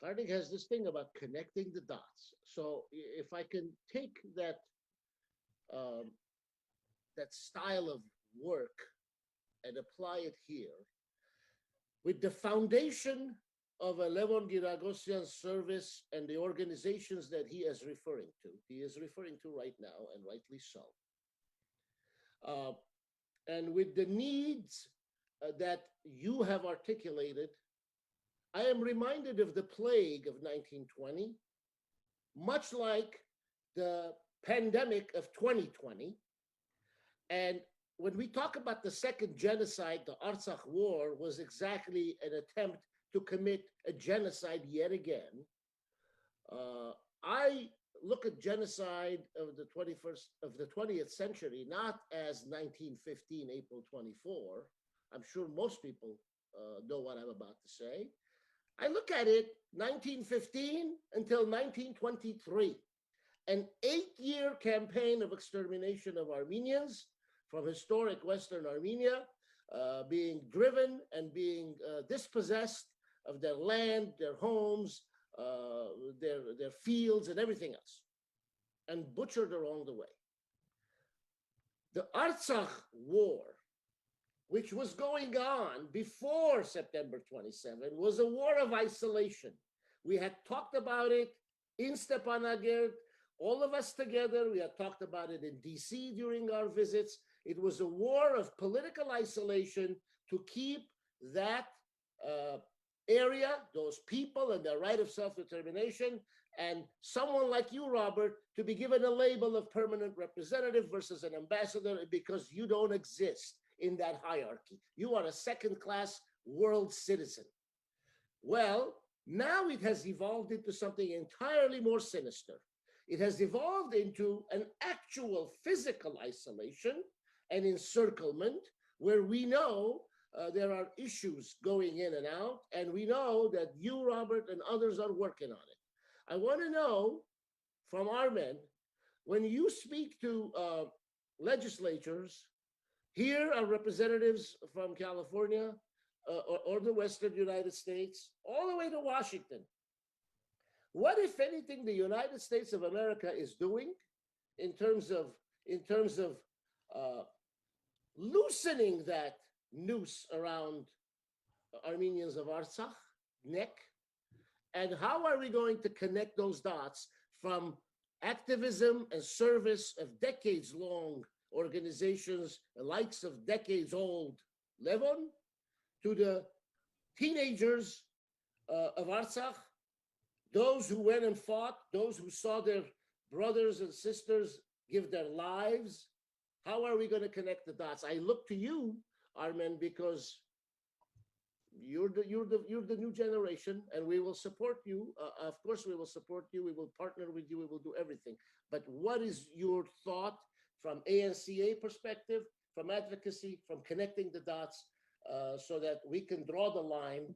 Karnig has this thing about connecting the dots. So if I can take that that style of work and apply it here, with the foundation of a Levon Giragosyan's service and the organizations that he is referring to right now, and rightly so. And with the needs that you have articulated, I am reminded of the plague of 1920, much like the pandemic of 2020. And when we talk about the second genocide, the Artsakh War was exactly an attempt to commit a genocide yet again. I look at genocide of the 20th century not as 1915, April 24. I'm sure most people know what I'm about to say. I look at it 1915 until 1923, an 8-year campaign of extermination of Armenians from historic Western Armenia, being driven and being dispossessed of their land, their homes, their fields, and everything else, and butchered along the way. The Artsakh War, which was going on before September 27, was a war of isolation. We had talked about it in Stepanakert, all of us together. We had talked about it in DC during our visits. It was a war of political isolation to keep that area, those people, and their right of self-determination, and someone like you, Robert, to be given a label of permanent representative versus an ambassador because you don't exist in that hierarchy. You are a second-class world citizen. Well, now it has evolved into something entirely more sinister. It has evolved into an actual physical isolation and encirclement where we know there are issues going in and out, and we know that you, Robert, and others are working on it. I want to know from our men, when you speak to legislatures, here are representatives from California or the Western United States, all the way to Washington. What, if anything, the United States of America is doing in terms of loosening that noose around Armenians of Artsakh neck? And how are we going to connect those dots from activism and service of decades-long organizations, the likes of decades-old Levon, to the teenagers of Artsakh, those who went and fought, those who saw their brothers and sisters give their lives? How are we going to connect the dots? I look to you, Armen, because you're the new generation, and we will support you. Of course, we will support you. We will partner with you. We will do everything. But what is your thought from ANCA perspective, from advocacy, from connecting the dots, so that we can draw the line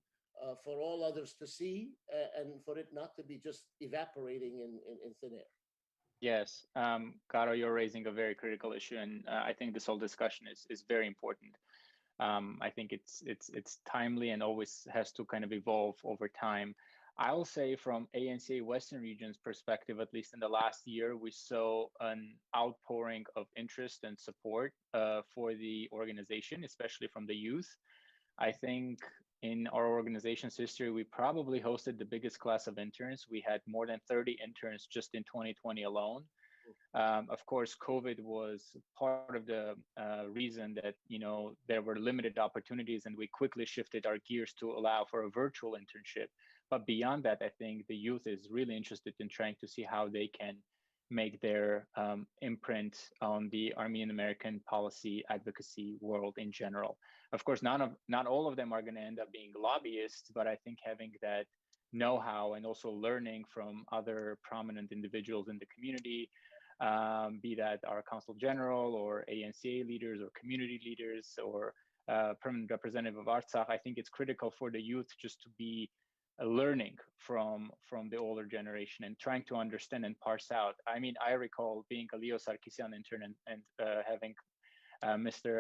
for all others to see, and for it not to be just evaporating in thin air? Yes, Garo, you're raising a very critical issue, and I think this whole discussion is very important. I think it's timely and always has to kind of evolve over time. I'll say from ANCA Western Region's perspective, at least in the last year, we saw an outpouring of interest and support for the organization, especially from the youth. I think in our organization's history, we probably hosted the biggest class of interns. We had more than 30 interns just in 2020 alone. Of course, COVID was part of the reason that, there were limited opportunities, and we quickly shifted our gears to allow for a virtual internship. But beyond that, I think the youth is really interested in trying to see how they can make their imprint on the Armenian American policy advocacy world in general. Of course, not all of them are going to end up being lobbyists, but I think having that know-how and also learning from other prominent individuals in the community, be that our consul general or ANCA leaders or community leaders or permanent representative of Artsakh, I think it's critical for the youth just to be learning from the older generation and trying to understand and parse out. I mean, I recall being a Leo Sarkisian intern and having Mr.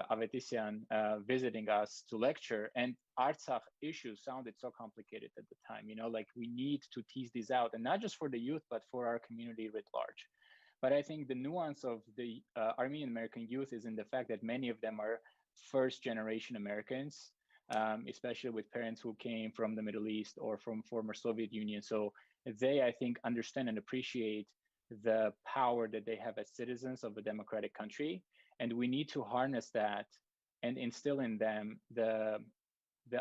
Avetisyan visiting us to lecture, and Artsakh issues sounded so complicated at the time, like we need to tease these out, and not just for the youth, but for our community writ large. But I think the nuance of the Armenian American youth is in the fact that many of them are first generation Americans, especially with parents who came from the Middle East or from former Soviet Union. So they, I think, understand and appreciate the power that they have as citizens of a democratic country. And we need to harness that and instill in them the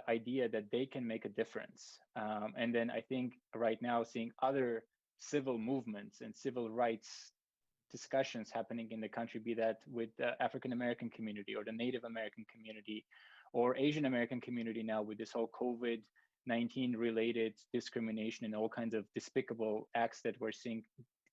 idea that they can make a difference. And then I think right now seeing other civil movements and civil rights discussions happening in the country, be that with the African American community or the Native American community or Asian American community now with this whole COVID-19 related discrimination and all kinds of despicable acts that we're seeing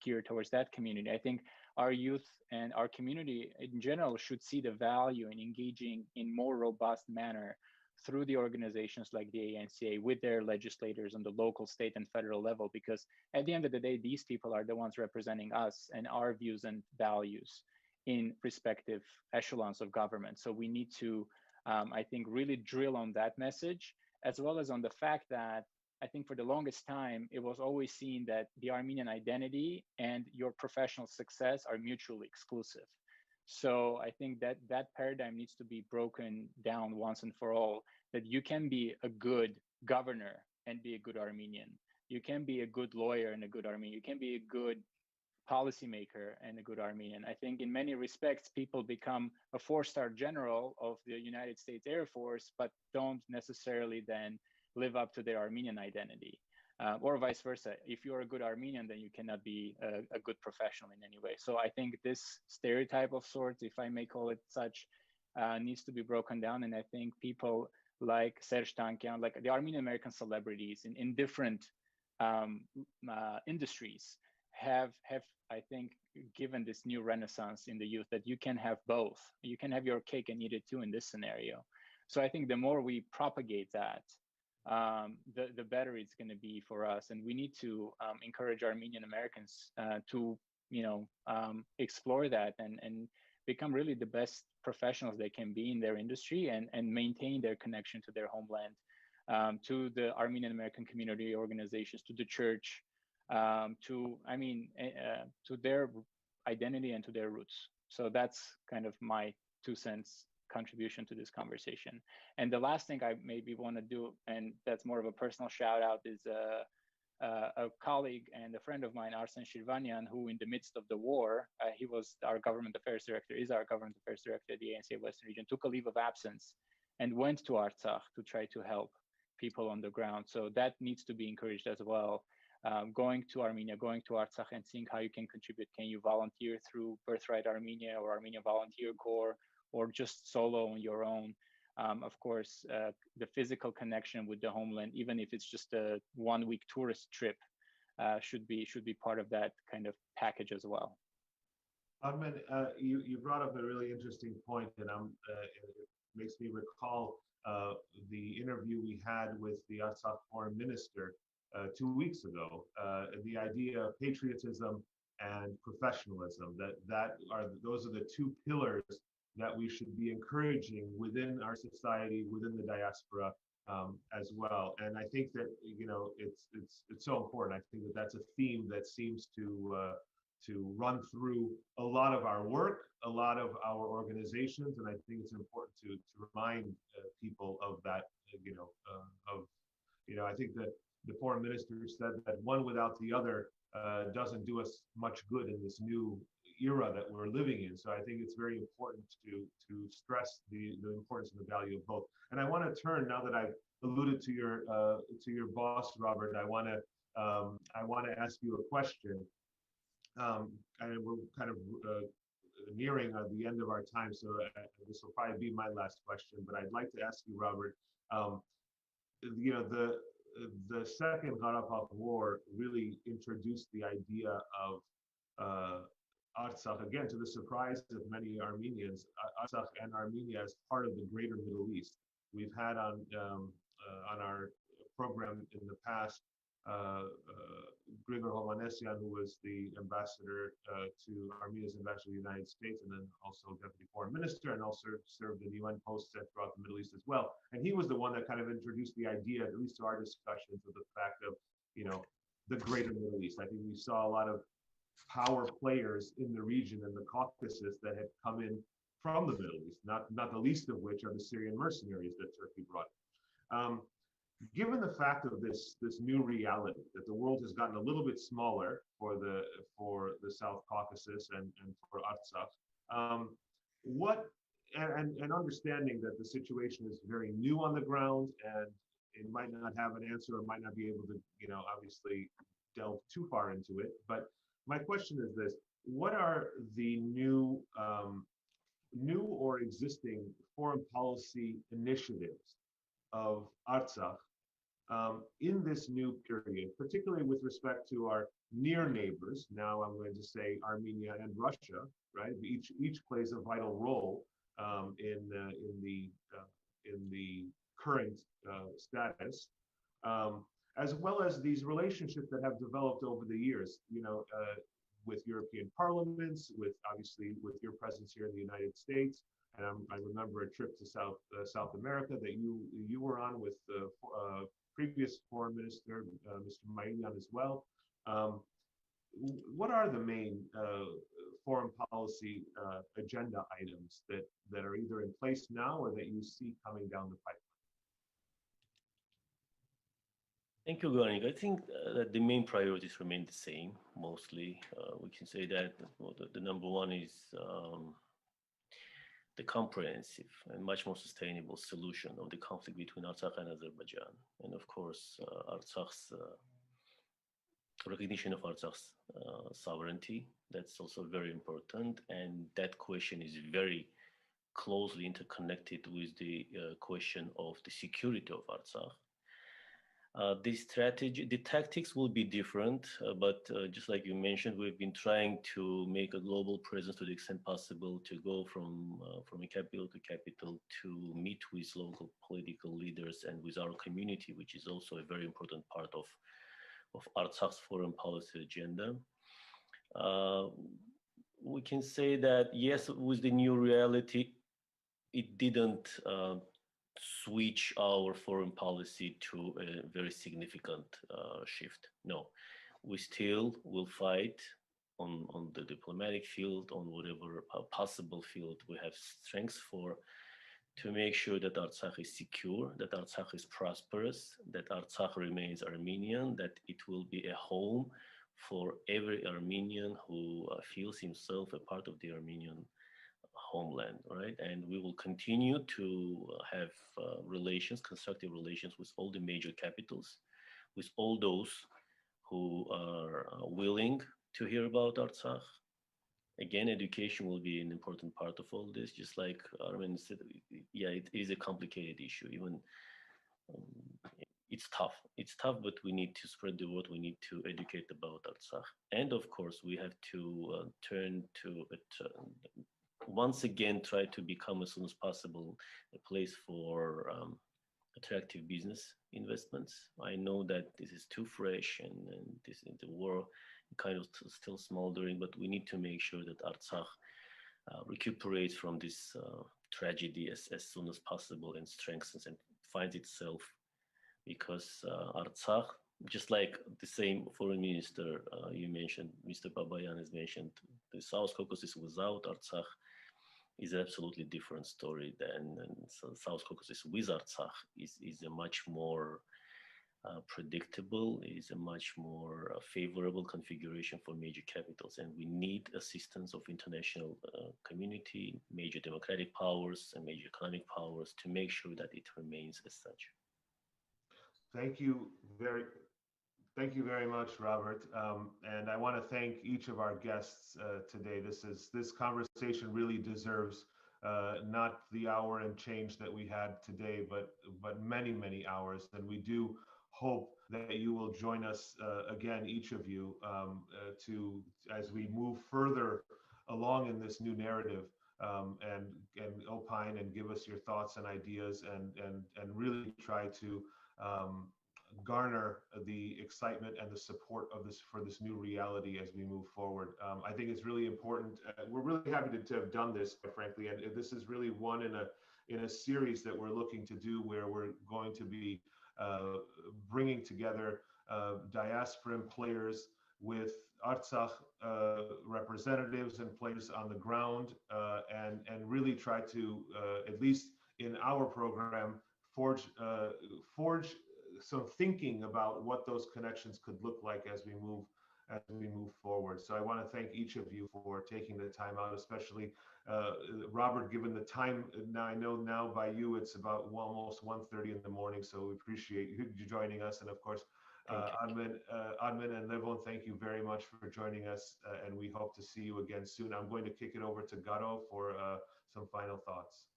geared towards that community. I think our youth and our community in general should see the value in engaging in more robust manner through the organizations like the ANCA with their legislators on the local, state, and federal level, because at the end of the day, these people are the ones representing us and our views and values in respective echelons of government. So we need to, I think, really drill on that message, as well as on the fact that I think for the longest time, it was always seen that the Armenian identity and your professional success are mutually exclusive. So I think that that paradigm needs to be broken down once and for all, that you can be a good governor and be a good Armenian. You can be a good lawyer and a good Armenian. You can be a good policymaker and a good Armenian. I think in many respects, people become a four-star general of the United States Air Force, but don't necessarily then live up to their Armenian identity. Or vice versa. If you're a good Armenian, then you cannot be a good professional in any way. So I think this stereotype of sorts, if I may call it such, needs to be broken down. And I think people like Serge Tankian, like the Armenian American celebrities in different industries have, I think, given this new renaissance in the youth that you can have both. You can have your cake and eat it too in this scenario. So I think the more we propagate that, the better it's going to be for us. And we need to encourage Armenian Americans to, explore that and become really the best professionals they can be in their industry and maintain their connection to their homeland, to the Armenian American community organizations, to the church, to their identity and to their roots. So that's kind of my 2 cents contribution to this conversation. And the last thing I maybe want to do, and that's more of a personal shout out, is a colleague and a friend of mine, Arsen Shirvanyan, who in the midst of the war, he was our government affairs director, is our government affairs director at the ANC Western Region, took a leave of absence and went to Artsakh to try to help people on the ground. So that needs to be encouraged as well. Going to Armenia, going to Artsakh and seeing how you can contribute. Can you volunteer through Birthright Armenia or Armenia Volunteer Corps, or just solo on your own? Of course, the physical connection with the homeland, even if it's just a 1-week tourist trip, should be part of that kind of package as well. Ahmed, you brought up a really interesting point, and it makes me recall the interview we had with the Artsakh foreign minister 2 weeks ago. The idea of patriotism and professionalism, those are the 2 pillars that we should be encouraging within our society, within the diaspora as well. And I think that, you know, it's so important. I think that that's a theme that seems to run through a lot of our work, a lot of our organizations, and I think it's important to remind people of that. I think that the foreign minister said that one without the other doesn't do us much good in this new era that we're living in. So I think it's very important to stress the importance and the value of both. And I want to turn, now that I've alluded to your boss, Robert, I want to ask you a question. And we're kind of nearing the end of our time, so this will probably be my last question. But I'd like to ask you, Robert. The second Qarabakh War really introduced the idea of Artsakh, again, to the surprise of many Armenians, Artsakh and Armenia as part of the greater Middle East. We've had on our program in the past Grigor Hovhannisyan, who was the ambassador to Armenia's ambassador to the United States, and then also deputy foreign minister, and also served in UN posts throughout the Middle East as well. And he was the one that kind of introduced the idea, at least to our discussions, of the fact of, the greater Middle East. I think we saw a lot of power players in the region and the Caucasus that had come in from the Middle East, not the least of which are the Syrian mercenaries that Turkey brought in. Given the fact of this new reality, that the world has gotten a little bit smaller for the South Caucasus and for Artsakh, and understanding that the situation is very new on the ground and it might not have an answer or might not be able to, obviously delve too far into it. But my question is this: what are the new or existing foreign policy initiatives of Artsakh in this new period, particularly with respect to our near neighbors? Now I'm going to say Armenia and Russia, right? Each plays a vital role in the current status, as well as these relationships that have developed over the years, with European parliaments, obviously with your presence here in the United States. And I remember a trip to South America that you were on with the previous foreign minister, Mr. Maïlian, as well. What are the main foreign policy agenda items that are either in place now or that you see coming down the pipeline? Thank you, Karnig. I think that the main priorities remain the same, mostly. We can say that the number one is the comprehensive and much more sustainable solution of the conflict between Artsakh and Azerbaijan. And of course, Artsakh's recognition of Artsakh's sovereignty, that's also very important. And that question is very closely interconnected with the question of the security of Artsakh. The tactics will be different, but just like you mentioned, we've been trying to make a global presence to the extent possible, to go from a capital to capital, to meet with local political leaders and with our community, which is also a very important part of Artsakh's foreign policy agenda. We can say that, yes, with the new reality, it didn't switch our foreign policy to a very significant shift. No, we still will fight on the diplomatic field, on whatever possible field we have strengths for, to make sure that Artsakh is secure, that Artsakh is prosperous, that Artsakh remains Armenian, that it will be a home for every Armenian who feels himself a part of the Armenian homeland, right? And we will continue to have constructive relations with all the major capitals, with all those who are willing to hear about Artsakh. Again, education will be an important part of all this, just like Armin said, yeah, it is a complicated issue. Even it's tough. It's tough, but we need to spread the word. We need to educate about Artsakh. And of course, we have to turn to it. Once again, try to become as soon as possible a place for attractive business investments. I know that this is too fresh and this is the war kind of still smoldering, but we need to make sure that Artsakh recuperates from this tragedy as soon as possible and strengthens and finds itself, because Artsakh, just like the same foreign minister you mentioned, Mr. Babayan has mentioned, the South Caucasus without Artsakh is an absolutely different story than South Caucasus with Artsakh is a much more predictable, is a much more favorable configuration for major capitals. And we need assistance of international community, major democratic powers and major economic powers to make sure that it remains as such. Thank you very much, Robert. And I want to thank each of our guests today. This conversation really deserves not the hour and change that we had today, but many hours. And we do hope that you will join us again, each of you, as we move further along in this new narrative, and opine and give us your thoughts and ideas, and really try to garner the excitement and the support of for this new reality as we move forward. I think it's really important. We're really happy to have done this, quite frankly, and this is really one in a series that we're looking to do, where we're going to be bringing together diasporan players with Artsakh representatives and players on the ground, and really try to, at least in our program, forge some thinking about what those connections could look like as we move forward. So I want to thank each of you for taking the time out, especially Robert, given the time. Now I know now by you it's about almost 1:30 in the morning, so we appreciate you joining us. And of course, Admin and Levon, thank you very much for joining us, and we hope to see you again soon. I'm going to kick it over to Garo for some final thoughts.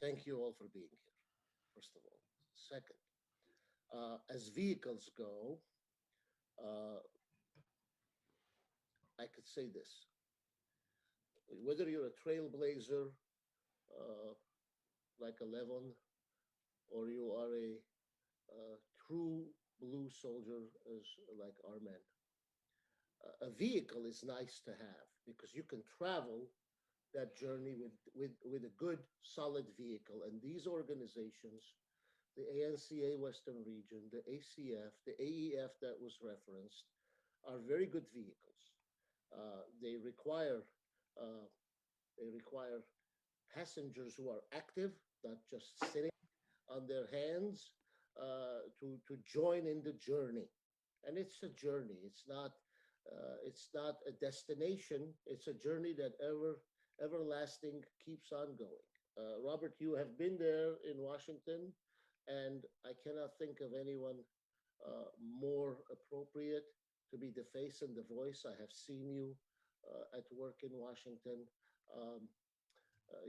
Thank you all for being here, first of all. Second, as vehicles go, I could say this: whether you're a trailblazer like a Levon, or you are a true blue soldier like Armen, a vehicle is nice to have, because you can travel that journey with a good, solid vehicle. And these organizations, the ANCA Western Region, the ACF, the AEF that was referenced, are very good vehicles. They require passengers who are active, not just sitting on their hands, to join in the journey. And it's a journey. It's not a destination. It's a journey that everlasting keeps on going. Robert, you have been there in Washington, and I cannot think of anyone more appropriate to be the face and the voice. I have seen you at work in Washington.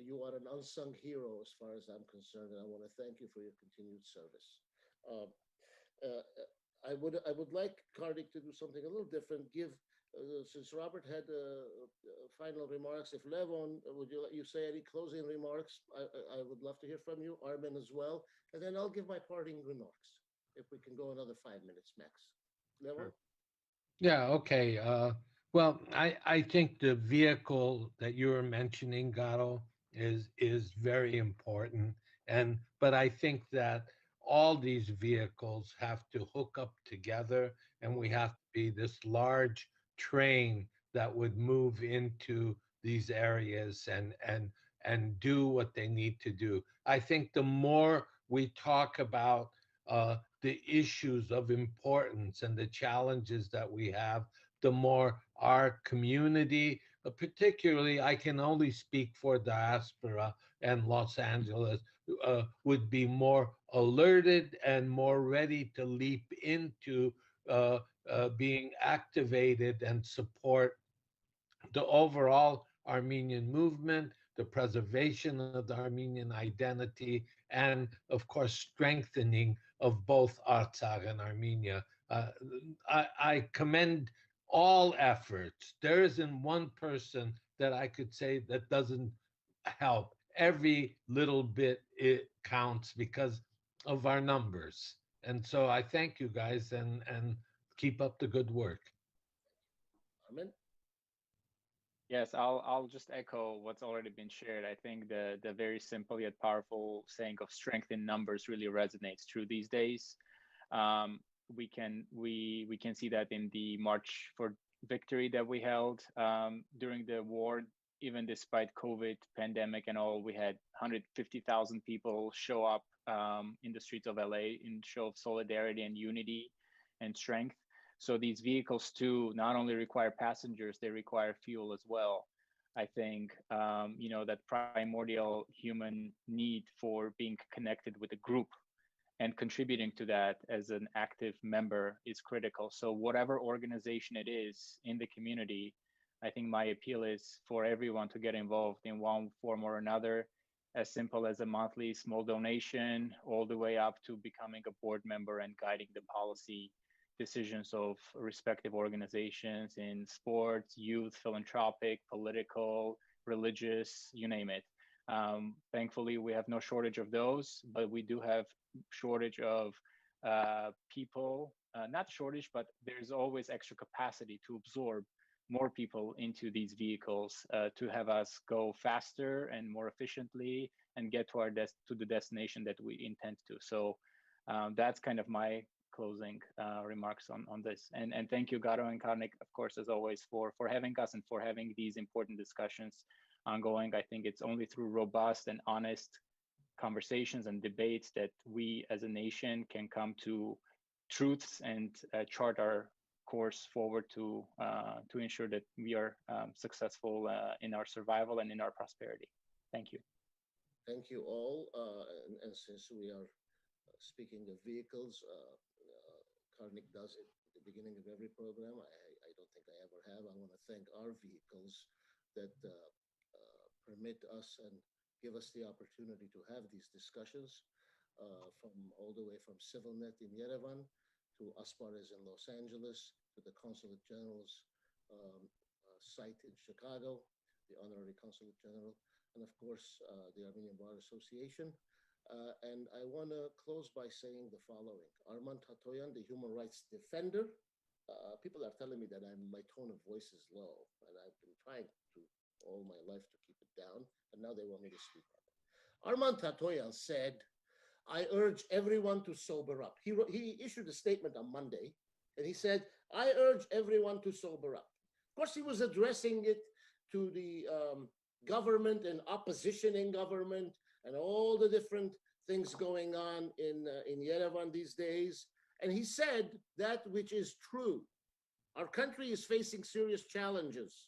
You are an unsung hero as far as I'm concerned, and I want to thank you for your continued service. I would like Karnig to do something a little different. Since Robert had final remarks, if Levon, would you say any closing remarks? I would love to hear from you, Armen as well, and then I'll give my parting remarks, if we can go another 5 minutes max. Levon? Yeah, okay. Well, I think the vehicle that you were mentioning, Garo, is very important. But I think that all these vehicles have to hook up together, and we have to be this large train that would move into these areas and do what they need to do. I think the more we talk about the issues of importance and the challenges that we have, the more our community, particularly, I can only speak for Diaspora and Los Angeles, would be more alerted and more ready to leap into being activated and support the overall Armenian movement, the preservation of the Armenian identity, and of course, strengthening of both Artsakh and Armenia. I commend all efforts. There isn't one person that I could say that doesn't help. Every little bit, it counts because of our numbers. And so I thank you guys, and keep up the good work. Amen. Yes, I'll just echo what's already been shared. I think the very simple yet powerful saying of strength in numbers really resonates true these days. We can see that in the March for Victory that we held during the war. Even despite COVID pandemic and all, we had 150,000 people show up in the streets of LA in show of solidarity and unity and strength. So these vehicles too not only require passengers, they require fuel as well. I think that primordial human need for being connected with a group and contributing to that as an active member is critical. So whatever organization it is in the community, I think my appeal is for everyone to get involved in one form or another, as simple as a monthly small donation, all the way up to becoming a board member and guiding the policy decisions of respective organizations in sports, youth, philanthropic, political, religious, you name it. Thankfully, we have no shortage of those, but we do have shortage of people, not shortage, but there's always extra capacity to absorb more people into these vehicles to have us go faster and more efficiently and get to the destination that we intend to. So that's kind of my closing remarks on this. And thank you, Garo and Karnig, of course, as always, for having us and for having these important discussions ongoing. I think it's only through robust and honest conversations and debates that we as a nation can come to truths and chart our course forward to ensure that we are successful in our survival and in our prosperity. Thank you. Thank you all. And since we are speaking of vehicles, Karnig does it at the beginning of every program. I don't think I ever have. I want to thank our vehicles that permit us and give us the opportunity to have these discussions, from all the way from ＳիվիլՆեթի in Yerevan to Aspares in Los Angeles, to the Consulate General's site in Chicago, the Honorary Consulate General, and of course, the Armenian Bar Association. And I want to close by saying the following. Arman Tatoyan, the human rights defender, people are telling me that my tone of voice is low, and I've been trying to all my life to keep it down, and now they want me to speak up. Arman Tatoyan said, I urge everyone to sober up. He issued a statement on Monday, and he said, I urge everyone to sober up. Of course, he was addressing it to the government and opposition in government and all the different things going on in Yerevan these days. And he said that which is true. Our country is facing serious challenges.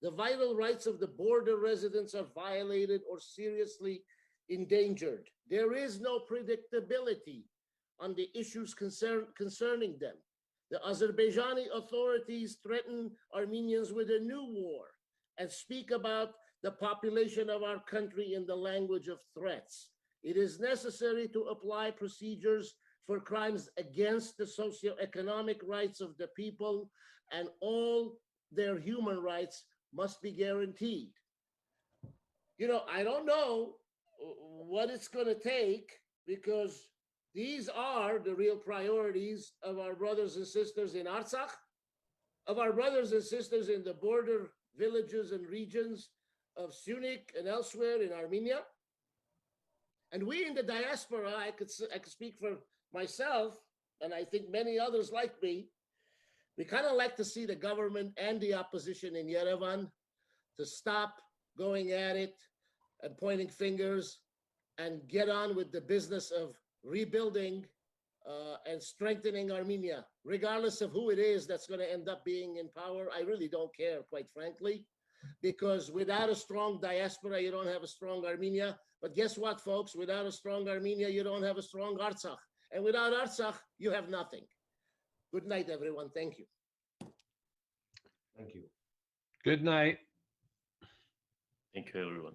The vital rights of the border residents are violated or seriously endangered. There is no predictability on the issues concerning them. The Azerbaijani authorities threaten Armenians with a new war and speak about the population of our country in the language of threats. It is necessary to apply procedures for crimes against the socioeconomic rights of the people, and all their human rights must be guaranteed. I don't know what it's going to take, because these are the real priorities of our brothers and sisters in Artsakh, of our brothers and sisters in the border villages and regions of Syunik and elsewhere in Armenia. And we in the diaspora, I could speak for myself, and I think many others like me, we kind of like to see the government and the opposition in Yerevan to stop going at it and pointing fingers and get on with the business of rebuilding and strengthening Armenia, regardless of who it is that's going to end up being in power. I really don't care, quite frankly, because without a strong diaspora, you don't have a strong Armenia. But guess what, folks? Without a strong Armenia, you don't have a strong Artsakh. And without Artsakh, you have nothing. Good night, everyone. Thank you. Thank you. Good night. Thank you, everyone.